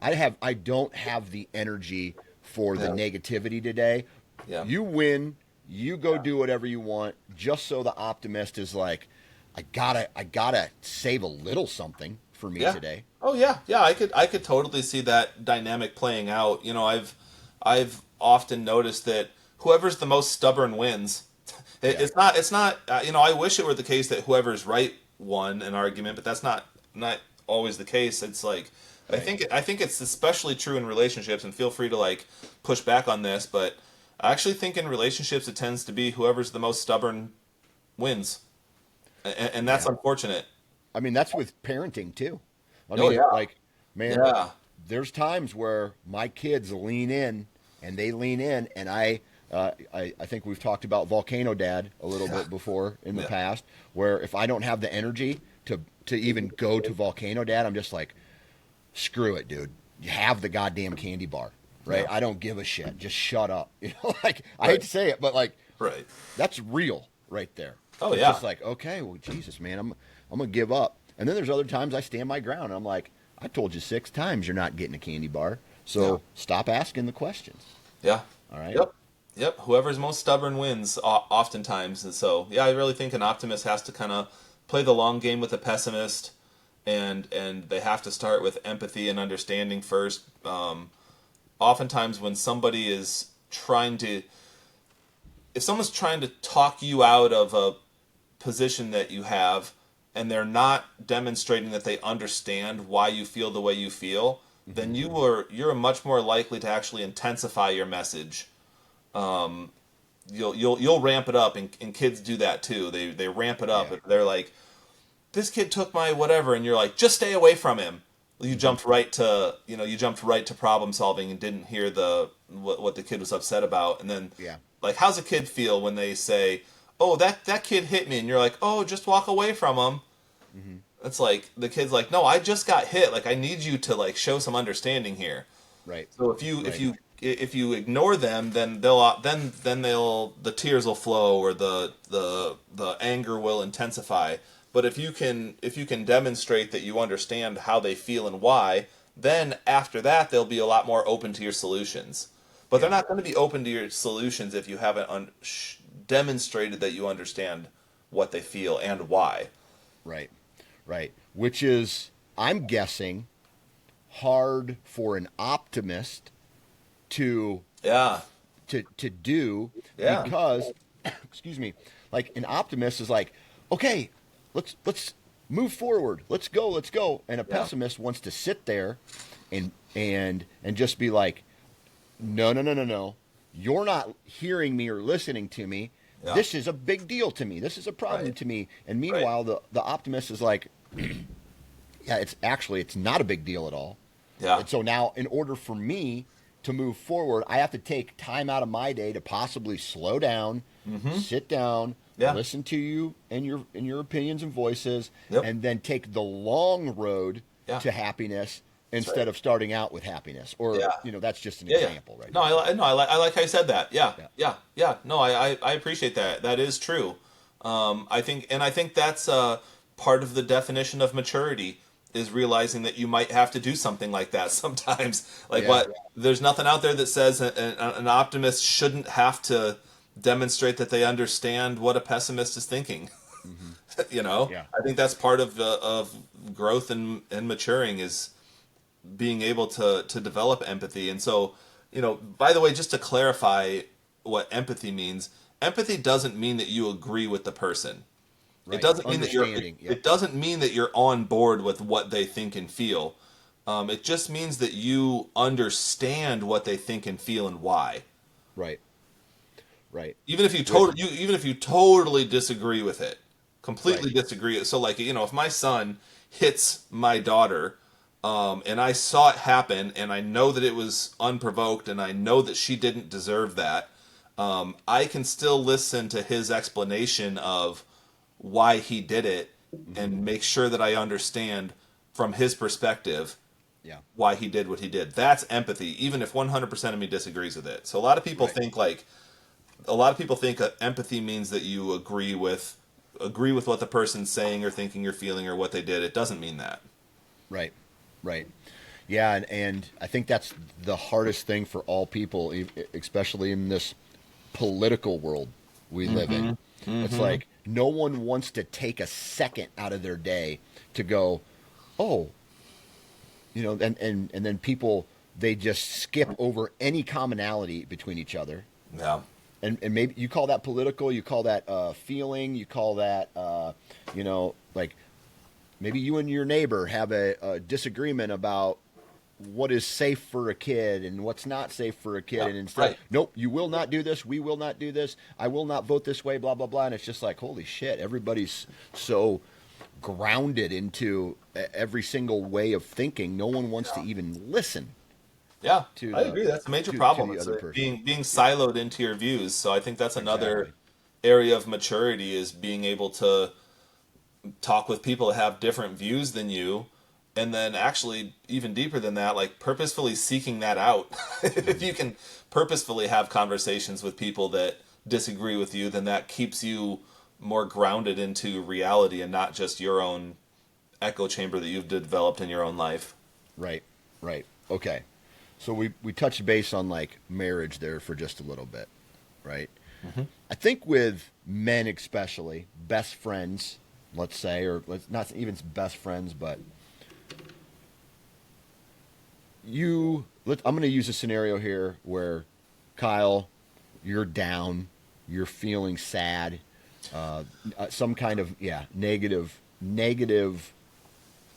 I don't have the energy for the Yeah. negativity today. Yeah. You win, you go Yeah. do whatever you want, just so the optimist is like, I gotta save a little something for me Yeah. today. Oh yeah. Yeah, I could totally see that dynamic playing out. I've often noticed that whoever's the most stubborn wins. Yeah, It's not I wish it were the case that whoever's right won an argument, but that's not always the case. It's like right. I think it's especially true in relationships, and feel free to like push back on this, but I actually think in relationships it tends to be whoever's the most stubborn wins. And that's Yeah. unfortunate. I mean, that's with parenting too. I Oh mean, yeah. like, man, Yeah. there's times where my kids lean in and they lean in, and I think we've talked about volcano dad a little Yeah. bit before in the Yeah. past, where if I don't have the energy to even go to volcano dad, I'm just like, screw it, dude. You have the goddamn candy bar, right? Yeah. I don't give a shit. Just shut up. Like I hate Right. to say it, but like Right. that's real right there. Oh It's yeah. just like, okay, well, Jesus, man, I'm gonna give up. And then there's other times I stand my ground. And I'm like, I told you 6 times you're not getting a candy bar, Yeah. so stop asking the questions. Yeah. All right. Yep. Yep. Whoever's most stubborn wins oftentimes. And so, yeah, I really think an optimist has to kind of play the long game with a pessimist, and they have to start with empathy and understanding first. Oftentimes, when somebody is trying to, if someone's trying to talk you out of a position that you have, and they're not demonstrating that they understand why you feel the way you feel, then you're much more likely to actually intensify your message. You'll ramp it up, and kids do that too. They ramp it up. Yeah. They're like, this kid took my whatever, and you're like, just stay away from him. You jumped right to problem solving and didn't hear the what the kid was upset about. And then Yeah. like, how's a kid feel when they say, oh, that kid hit me, and you're like, oh, just walk away from him. Mm-hmm. It's like the kid's like, no, I just got hit. Like, I need you to like show some understanding here. Right. So if Right. you ignore them, then they'll the tears will flow, or the anger will intensify. But if you can demonstrate that you understand how they feel and why, then after that they'll be a lot more open to your solutions. But they're Yeah. not going to be open to your solutions if you haven't demonstrated that you understand what they feel and why. Right. Right. Which is, I'm guessing, hard for an optimist to Yeah. to do Yeah. because excuse me, like an optimist is like, okay, let's move forward, let's go, and a Yeah. pessimist wants to sit there and just be like, no, you're not hearing me or listening to me. Yeah. This is a big deal to me, this is a problem Right. to me. And meanwhile, the optimist is like, yeah, it's not a big deal at all. Yeah. And so now, in order for me to move forward, I have to take time out of my day to possibly slow down, sit down, Yeah. listen to you and your opinions and voices, Yep. and then take the long road Yeah. to happiness instead right. of starting out with happiness. Or Yeah. that's just an Yeah, example, right? no, I like how you said that. Yeah, Yeah. yeah. No, I appreciate that. That is true. I think that's part of the definition of maturity, is realizing that you might have to do something like that sometimes. Like, Yeah. what? There's nothing out there that says an optimist shouldn't have to demonstrate that they understand what a pessimist is thinking. Yeah. I think that's part of growth and maturing, is being able to develop empathy. And so, by the way, just to clarify what empathy means, empathy doesn't mean that you agree with the person. Right. It doesn't mean that Understanding. it doesn't mean that you're on board with what they think and feel. It just means that you understand what they think and feel and why. Right. Right. Even if you totally disagree with it, completely Right. disagree. So like, if my son hits my daughter, and I saw it happen, and I know that it was unprovoked, and I know that she didn't deserve that, I can still listen to his explanation of why he did it, and make sure that I understand from his perspective Yeah. why he did what he did. That's empathy, even if 100% of me disagrees with it. So a lot of people Right. think like, a lot of people think empathy means that you agree with what the person's saying or thinking or feeling or what they did. It doesn't mean that. Right. Right. Yeah, and I think that's the hardest thing for all people, especially in this political world we live in. It's like no one wants to take a second out of their day to go, oh, and then people, they just skip over any commonality between each other. Yeah. And maybe you call that political, you call that feeling, you call that, like maybe you and your neighbor have a disagreement about what is safe for a kid and what's not safe for a kid. Yeah, And instead, right. nope, you will not do this. We will not do this. I will not vote this way, blah, blah, blah. And it's just like, holy shit, everybody's so grounded into every single way of thinking. No one wants to even listen Yeah, to I the, agree. That's a major to problem. the It's other person. being siloed into your views. So I think that's another Exactly. area of maturity is being able to talk with people that have different views than you, and then actually even deeper than that, like purposefully seeking that out. If you can purposefully have conversations with people that disagree with you, then that keeps you more grounded into reality and not just your own echo chamber that you've developed in your own life. Right, right. Okay. So we touched base on like marriage there for just a little bit, right? I think with men especially, best friends, let's say, or let's not even best friends, but I'm going to use a scenario here where Kyle, you're down, you're feeling sad, some kind of negative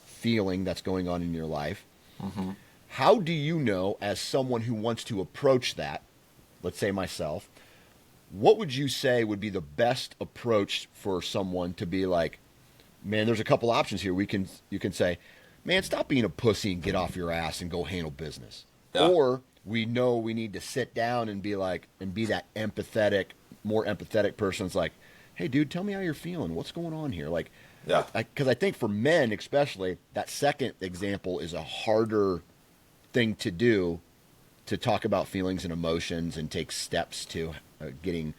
feeling that's going on in your life. How do you know, as someone who wants to approach that, let's say myself, what would you say would be the best approach for someone to be like, man, there's a couple options here. You can say, man, stop being a pussy and get off your ass and go handle business. Yeah. Or we know we need to sit down and be like, and be that more empathetic person. It's like, hey, dude, tell me how you're feeling. What's going on here? Like, Yeah. because I think for men especially, that second example is a harder thing to do, to talk about feelings and emotions and take steps to getting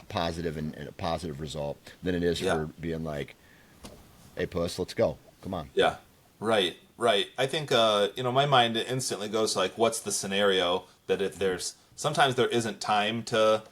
positive and a positive result than it is Yeah. for being like, hey, puss, let's go. Come on. Yeah. Right. Right. I think my mind instantly goes to, like, what's the scenario that if there's sometimes there isn't time to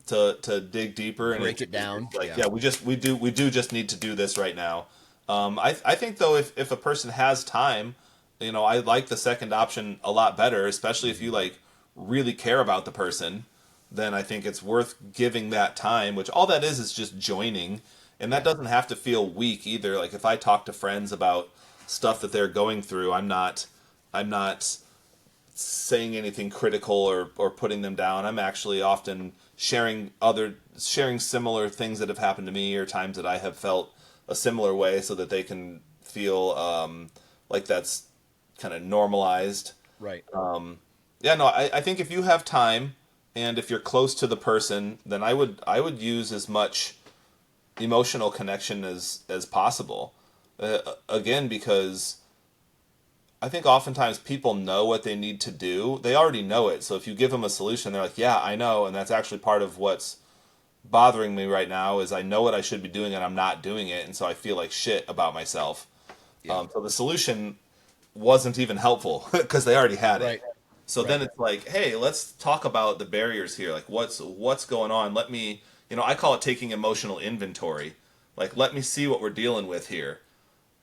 dig deeper and Break it down. like Yeah. we do just need to do this right now. I think though if a person has time, I like the second option a lot better, especially if you like really care about the person. Then I think it's worth giving that time, which all that is just joining, and that doesn't have to feel weak either. Like if I talk to friends about stuff that they're going through, I'm not saying anything critical or putting them down. I'm actually often sharing similar things that have happened to me or times that I have felt a similar way, so that they can feel like that's kind of normalized. Right. Yeah, no, I think if you have time and if you're close to the person, then I would use as much emotional connection as possible. Again, because I think oftentimes people know what they need to do. They already know it. So if you give them a solution, they're like, "Yeah, I know," and that's actually part of what's bothering me right now is I know what I should be doing and I'm not doing it, and so I feel like shit about myself. Yeah. So the solution wasn't even helpful because they already had Right. it. So Right. then it's like, hey, let's talk about the barriers here. Like, what's going on? Let me, I call it taking emotional inventory. Like, let me see what we're dealing with here,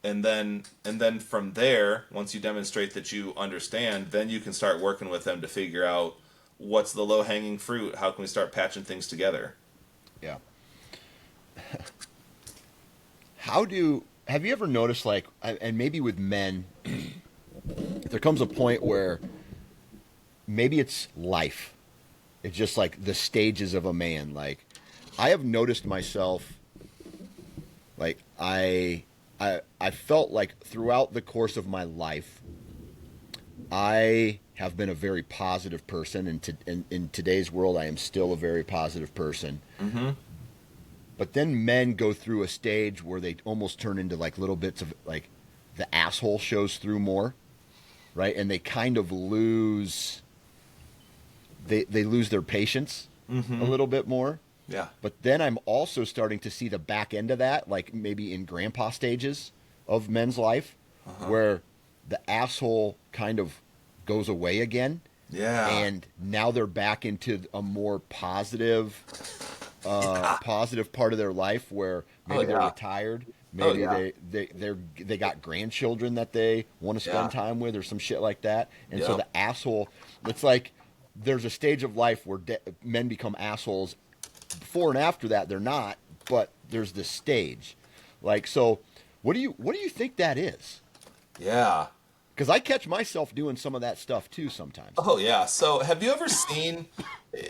and then from there, once you demonstrate that you understand, then you can start working with them to figure out what's the low hanging fruit. How can we start patching things together? Yeah. Have you ever noticed, like, and maybe with men, there comes a point where maybe it's life. It's just like the stages of a man. Like, I have noticed myself, like, I felt like throughout the course of my life, I have been a very positive person, and in today's world, I am still a very positive person. Mm-hmm. But then men go through a stage where they almost turn into like little bits of like the asshole shows through more, right? And they kind of lose they lose their patience, a little bit more. Yeah. But then I'm also starting to see the back end of that, like maybe in grandpa stages of men's life, where the asshole kind of goes away again. Yeah. And now they're back into a more positive, positive part of their life where Oh maybe they're yeah. retired, Oh maybe yeah. they got grandchildren that they want to Yeah. spend time with or some shit like that. And so Yep. the asshole, it's like there's a stage of life where men become assholes. Before and after that, they're not, but there's this stage. Like, so what do you think that is? Yeah. Because I catch myself doing some of that stuff too sometimes. Oh yeah. So have you ever seen,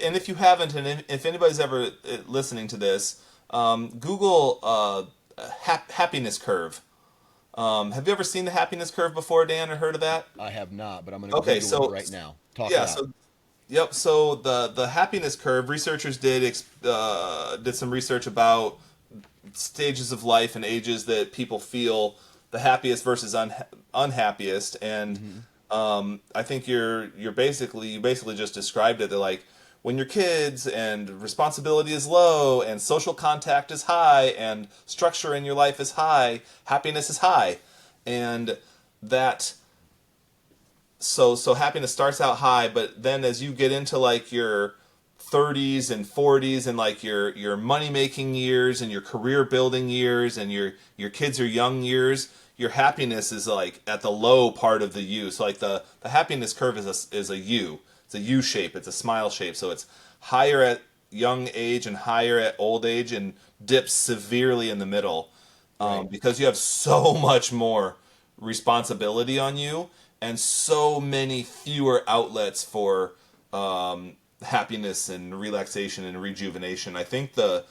and if you haven't, and if anybody's ever listening to this, Google happiness curve. Have you ever seen the happiness curve before, Dan, or heard of that? I have not, but I'm going to Okay, Google it so right now. Talk it yeah, out. so yep. So the happiness curve, researchers did some research about stages of life and ages that people feel the happiest versus unhappiest, and Mm-hmm. I think you basically just described it. They're like when your kids and responsibility is low and social contact is high and structure in your life is high, happiness is high, and that so happiness starts out high, but then as you get into like your 30s and 40s and like your money making years and your career building years and your kids are young years, your happiness is like at the low part of the U. So like the happiness curve is a U. It's a U shape. It's a smile shape. So it's higher at young age and higher at old age and dips severely in the middle, Right. because you have so much more responsibility on you and so many fewer outlets for happiness and relaxation and rejuvenation. I think the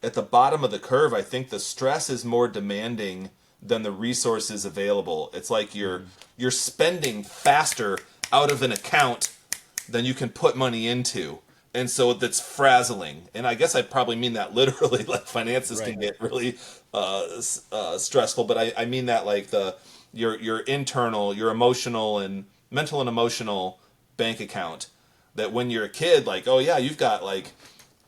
at the bottom of the curve, I think the stress is more demanding than the resources available. It's like you're spending faster out of an account than you can put money into. And so that's frazzling. And I guess I probably mean that literally, like finances can Right. get really stressful, but I mean that like your internal, your emotional and mental and emotional bank account. That when you're a kid, like, oh yeah, you've got like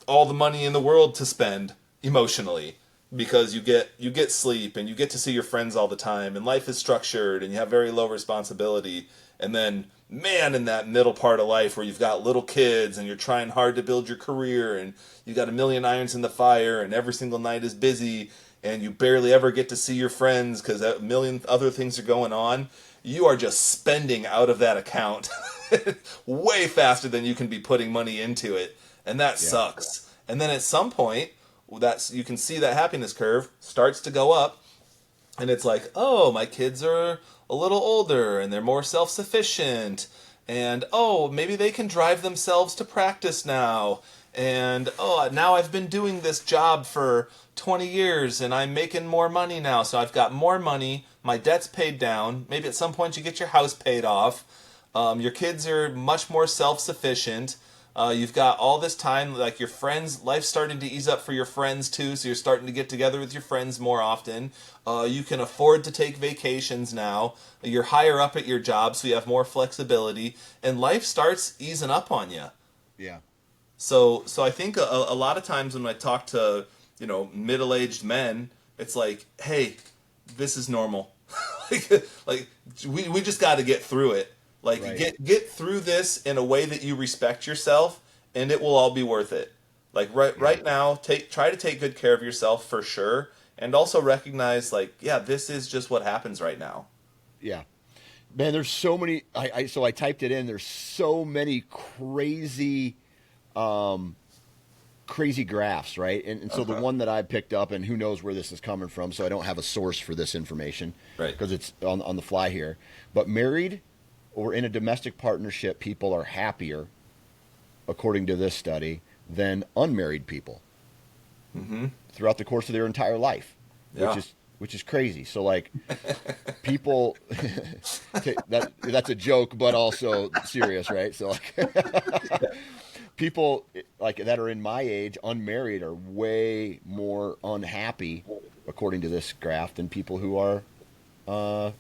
all the money in the world to spend emotionally because you get sleep and you get to see your friends all the time and life is structured and you have very low responsibility. And then man, in that middle part of life where you've got little kids and you're trying hard to build your career and you got a million irons in the fire and every single night is busy and you barely ever get to see your friends because a million other things are going on, you are just spending out of that account way faster than you can be putting money into it, and that Yeah. sucks. And then at some point, that's you can see that happiness curve starts to go up, and it's like, oh, my kids are a little older and they're more self-sufficient, and oh, maybe they can drive themselves to practice now, and oh, now I've been doing this job for 20 years and I'm making more money now, so I've got more money, my debt's paid down, maybe at some point you get your house paid off, your kids are much more self-sufficient. You've got all this time, like your friends, life's starting to ease up for your friends too, so you're starting to get together with your friends more often. You can afford to take vacations now. You're higher up at your job, so you have more flexibility, and life starts easing up on you. Yeah. So I think a lot of times when I talk to middle-aged men, it's like, hey, this is normal. like we just got to get through it. Like Right. get through this in a way that you respect yourself, and it will all be worth it. Like Yeah. right now, try to take good care of yourself for sure, and also recognize like yeah, this is just what happens right now. Yeah. Man, there's so many. So I typed it in. There's so many crazy graphs, right? And so the Uh-huh. one that I picked up, and who knows where this is coming from, so I don't have a source for this information Right. because it's on the fly here. But married or in a domestic partnership, people are happier, according to this study, than unmarried people Mm-hmm. throughout the course of their entire life, Yeah. which is crazy. So like people that's a joke, but also serious, right? So like people like that are in my age, unmarried, are way more unhappy, according to this graph, than people uh,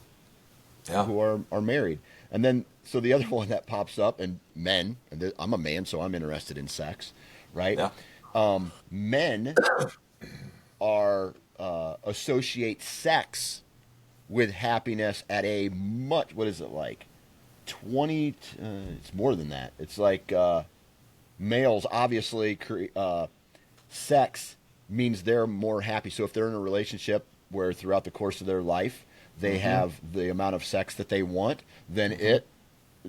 Yeah. who are married. And then so the other one that pops up, and men, and I'm a man, so I'm interested in sex, right? Yeah. Men are associate sex with happiness at a much, what is it like 20 it's more than that. It's like males obviously sex means they're more happy. So if they're in a relationship where throughout the course of their life they Mm-hmm. have the amount of sex that they want, then Mm-hmm.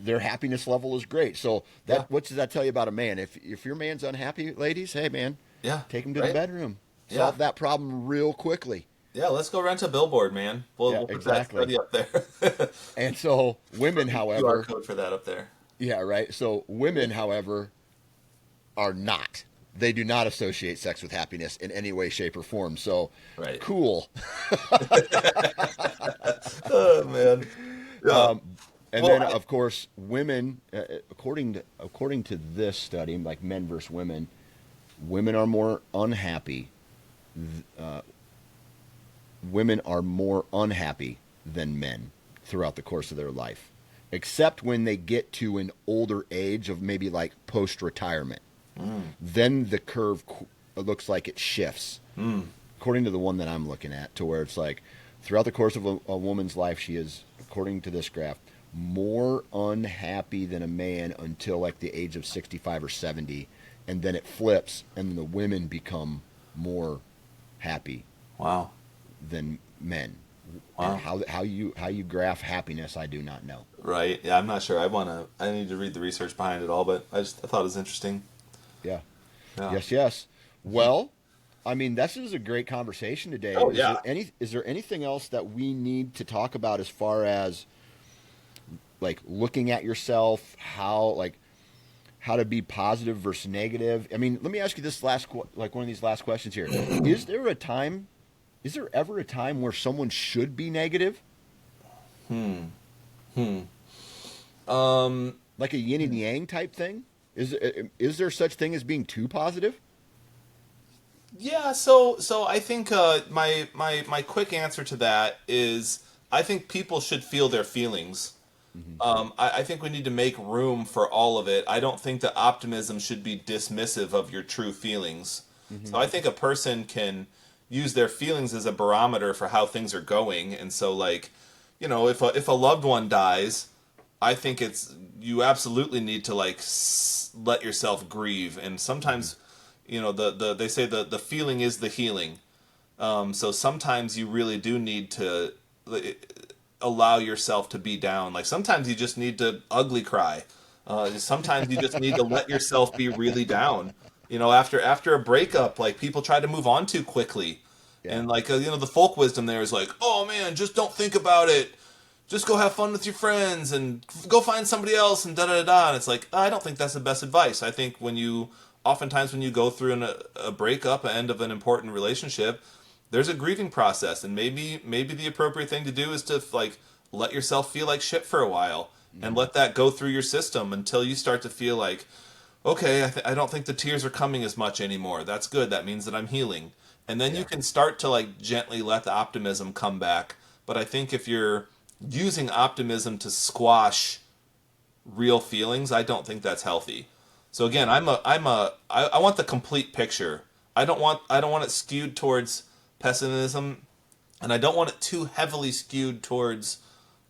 their happiness level is great. So Yeah. that, what does that tell you about a man? If your man's unhappy, ladies, hey man, Yeah. take him to the Right. bedroom. Yeah. Solve that problem real quickly. Yeah. Let's go rent a billboard, man. We'll Yeah, we'll put that exactly. study up there. And so Put women, the QR however, code for that up there. yeah, right. So women, however, are not. They do not associate sex with happiness in any way, shape, or form. So Right. cool. Oh man. Yeah. And Well, then, of course, women, according to this study, like men versus women, women are more unhappy. Women are more unhappy than men throughout the course of their life, except when they get to an older age of maybe like post retirement. Then the curve looks like it shifts, according to the one that I'm looking at, to where it's like throughout the course of a woman's life, she is, according to this graph, more unhappy than a man until like the age of 65 or 70. And then it flips, and the women become more happy wow. than men. And Wow. how you graph happiness, I do not know. Right. Yeah. I'm not sure. I need to read the research behind it all, but I thought it was interesting. Yeah. Yeah. Yes. Yes. Well, I mean, this is a great conversation today. Oh yeah. Is there anything else that we need to talk about as far as like looking at yourself, how to be positive versus negative? I mean, let me ask you this like one of these last questions here. Is there ever a time where someone should be negative? Hmm. Um. Like a yin and yang type thing? Is there such thing as being too positive? Yeah. So I think my quick answer to that is I think people should feel their feelings. Hmm. I think we need to make room for all of it. I don't think that optimism should be dismissive of your true feelings. So Hmm. I think a person can use their feelings as a barometer for how things are going. And so, like, if a loved one dies, I think it's you absolutely need to like let yourself grieve. And Hmm. sometimes, they say the feeling is the healing. So sometimes you really do need to allow yourself to be down. Like sometimes you just need to ugly cry. Sometimes you just need to let yourself be really down. After a breakup, like people try to move on too quickly, Yeah. and like the folk wisdom there is like, oh man, just don't think about it. Just go have fun with your friends and go find somebody else and da da da. And it's like I don't think that's the best advice. I think oftentimes when you go through a breakup, an end of an important relationship, there's a grieving process, and maybe the appropriate thing to do is to like let yourself feel like shit for a while and Hmm. let that go through your system until you start to feel like, okay, I don't think the tears are coming as much anymore. That's good. That means that I'm healing. And then you Yeah. can start to like gently let the optimism come back. But I think if you're using optimism to squash real feelings, I don't think that's healthy. So again, Yeah. I want the complete picture. I don't want it skewed towards pessimism, and I don't want it too heavily skewed towards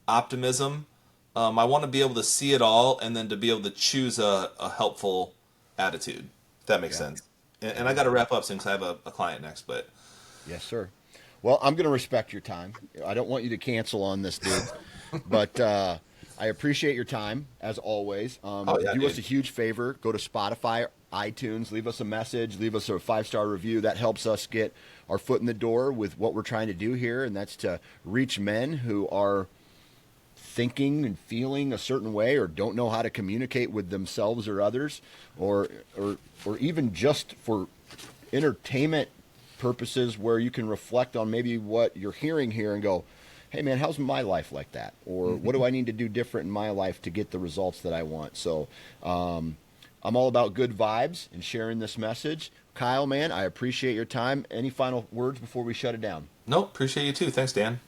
optimism. I want to be able to see it all and then to be able to choose a helpful attitude. If that makes Yeah. sense. And I got to Amen. wrap up soon because I have a client next. But Yes, sir. Well, I'm going to respect your time. I don't want you to cancel on this, dude. But I appreciate your time as always. oh yeah, Do us dude. a huge favor. Go to Spotify, iTunes. Leave us a message. Leave us a 5-star review. That helps us get our foot in the door with what we're trying to do here, and that's to reach men who are thinking and feeling a certain way or don't know how to communicate with themselves or others, or or even just for entertainment purposes where you can reflect on maybe what you're hearing here and go, hey man, how's my life like that? Or what do I need to do different in my life to get the results that I want? So I'm all about good vibes and sharing this message. Kyle, man, I appreciate your time. Any final words before we shut it down? Nope. Appreciate you too. Thanks, Dan.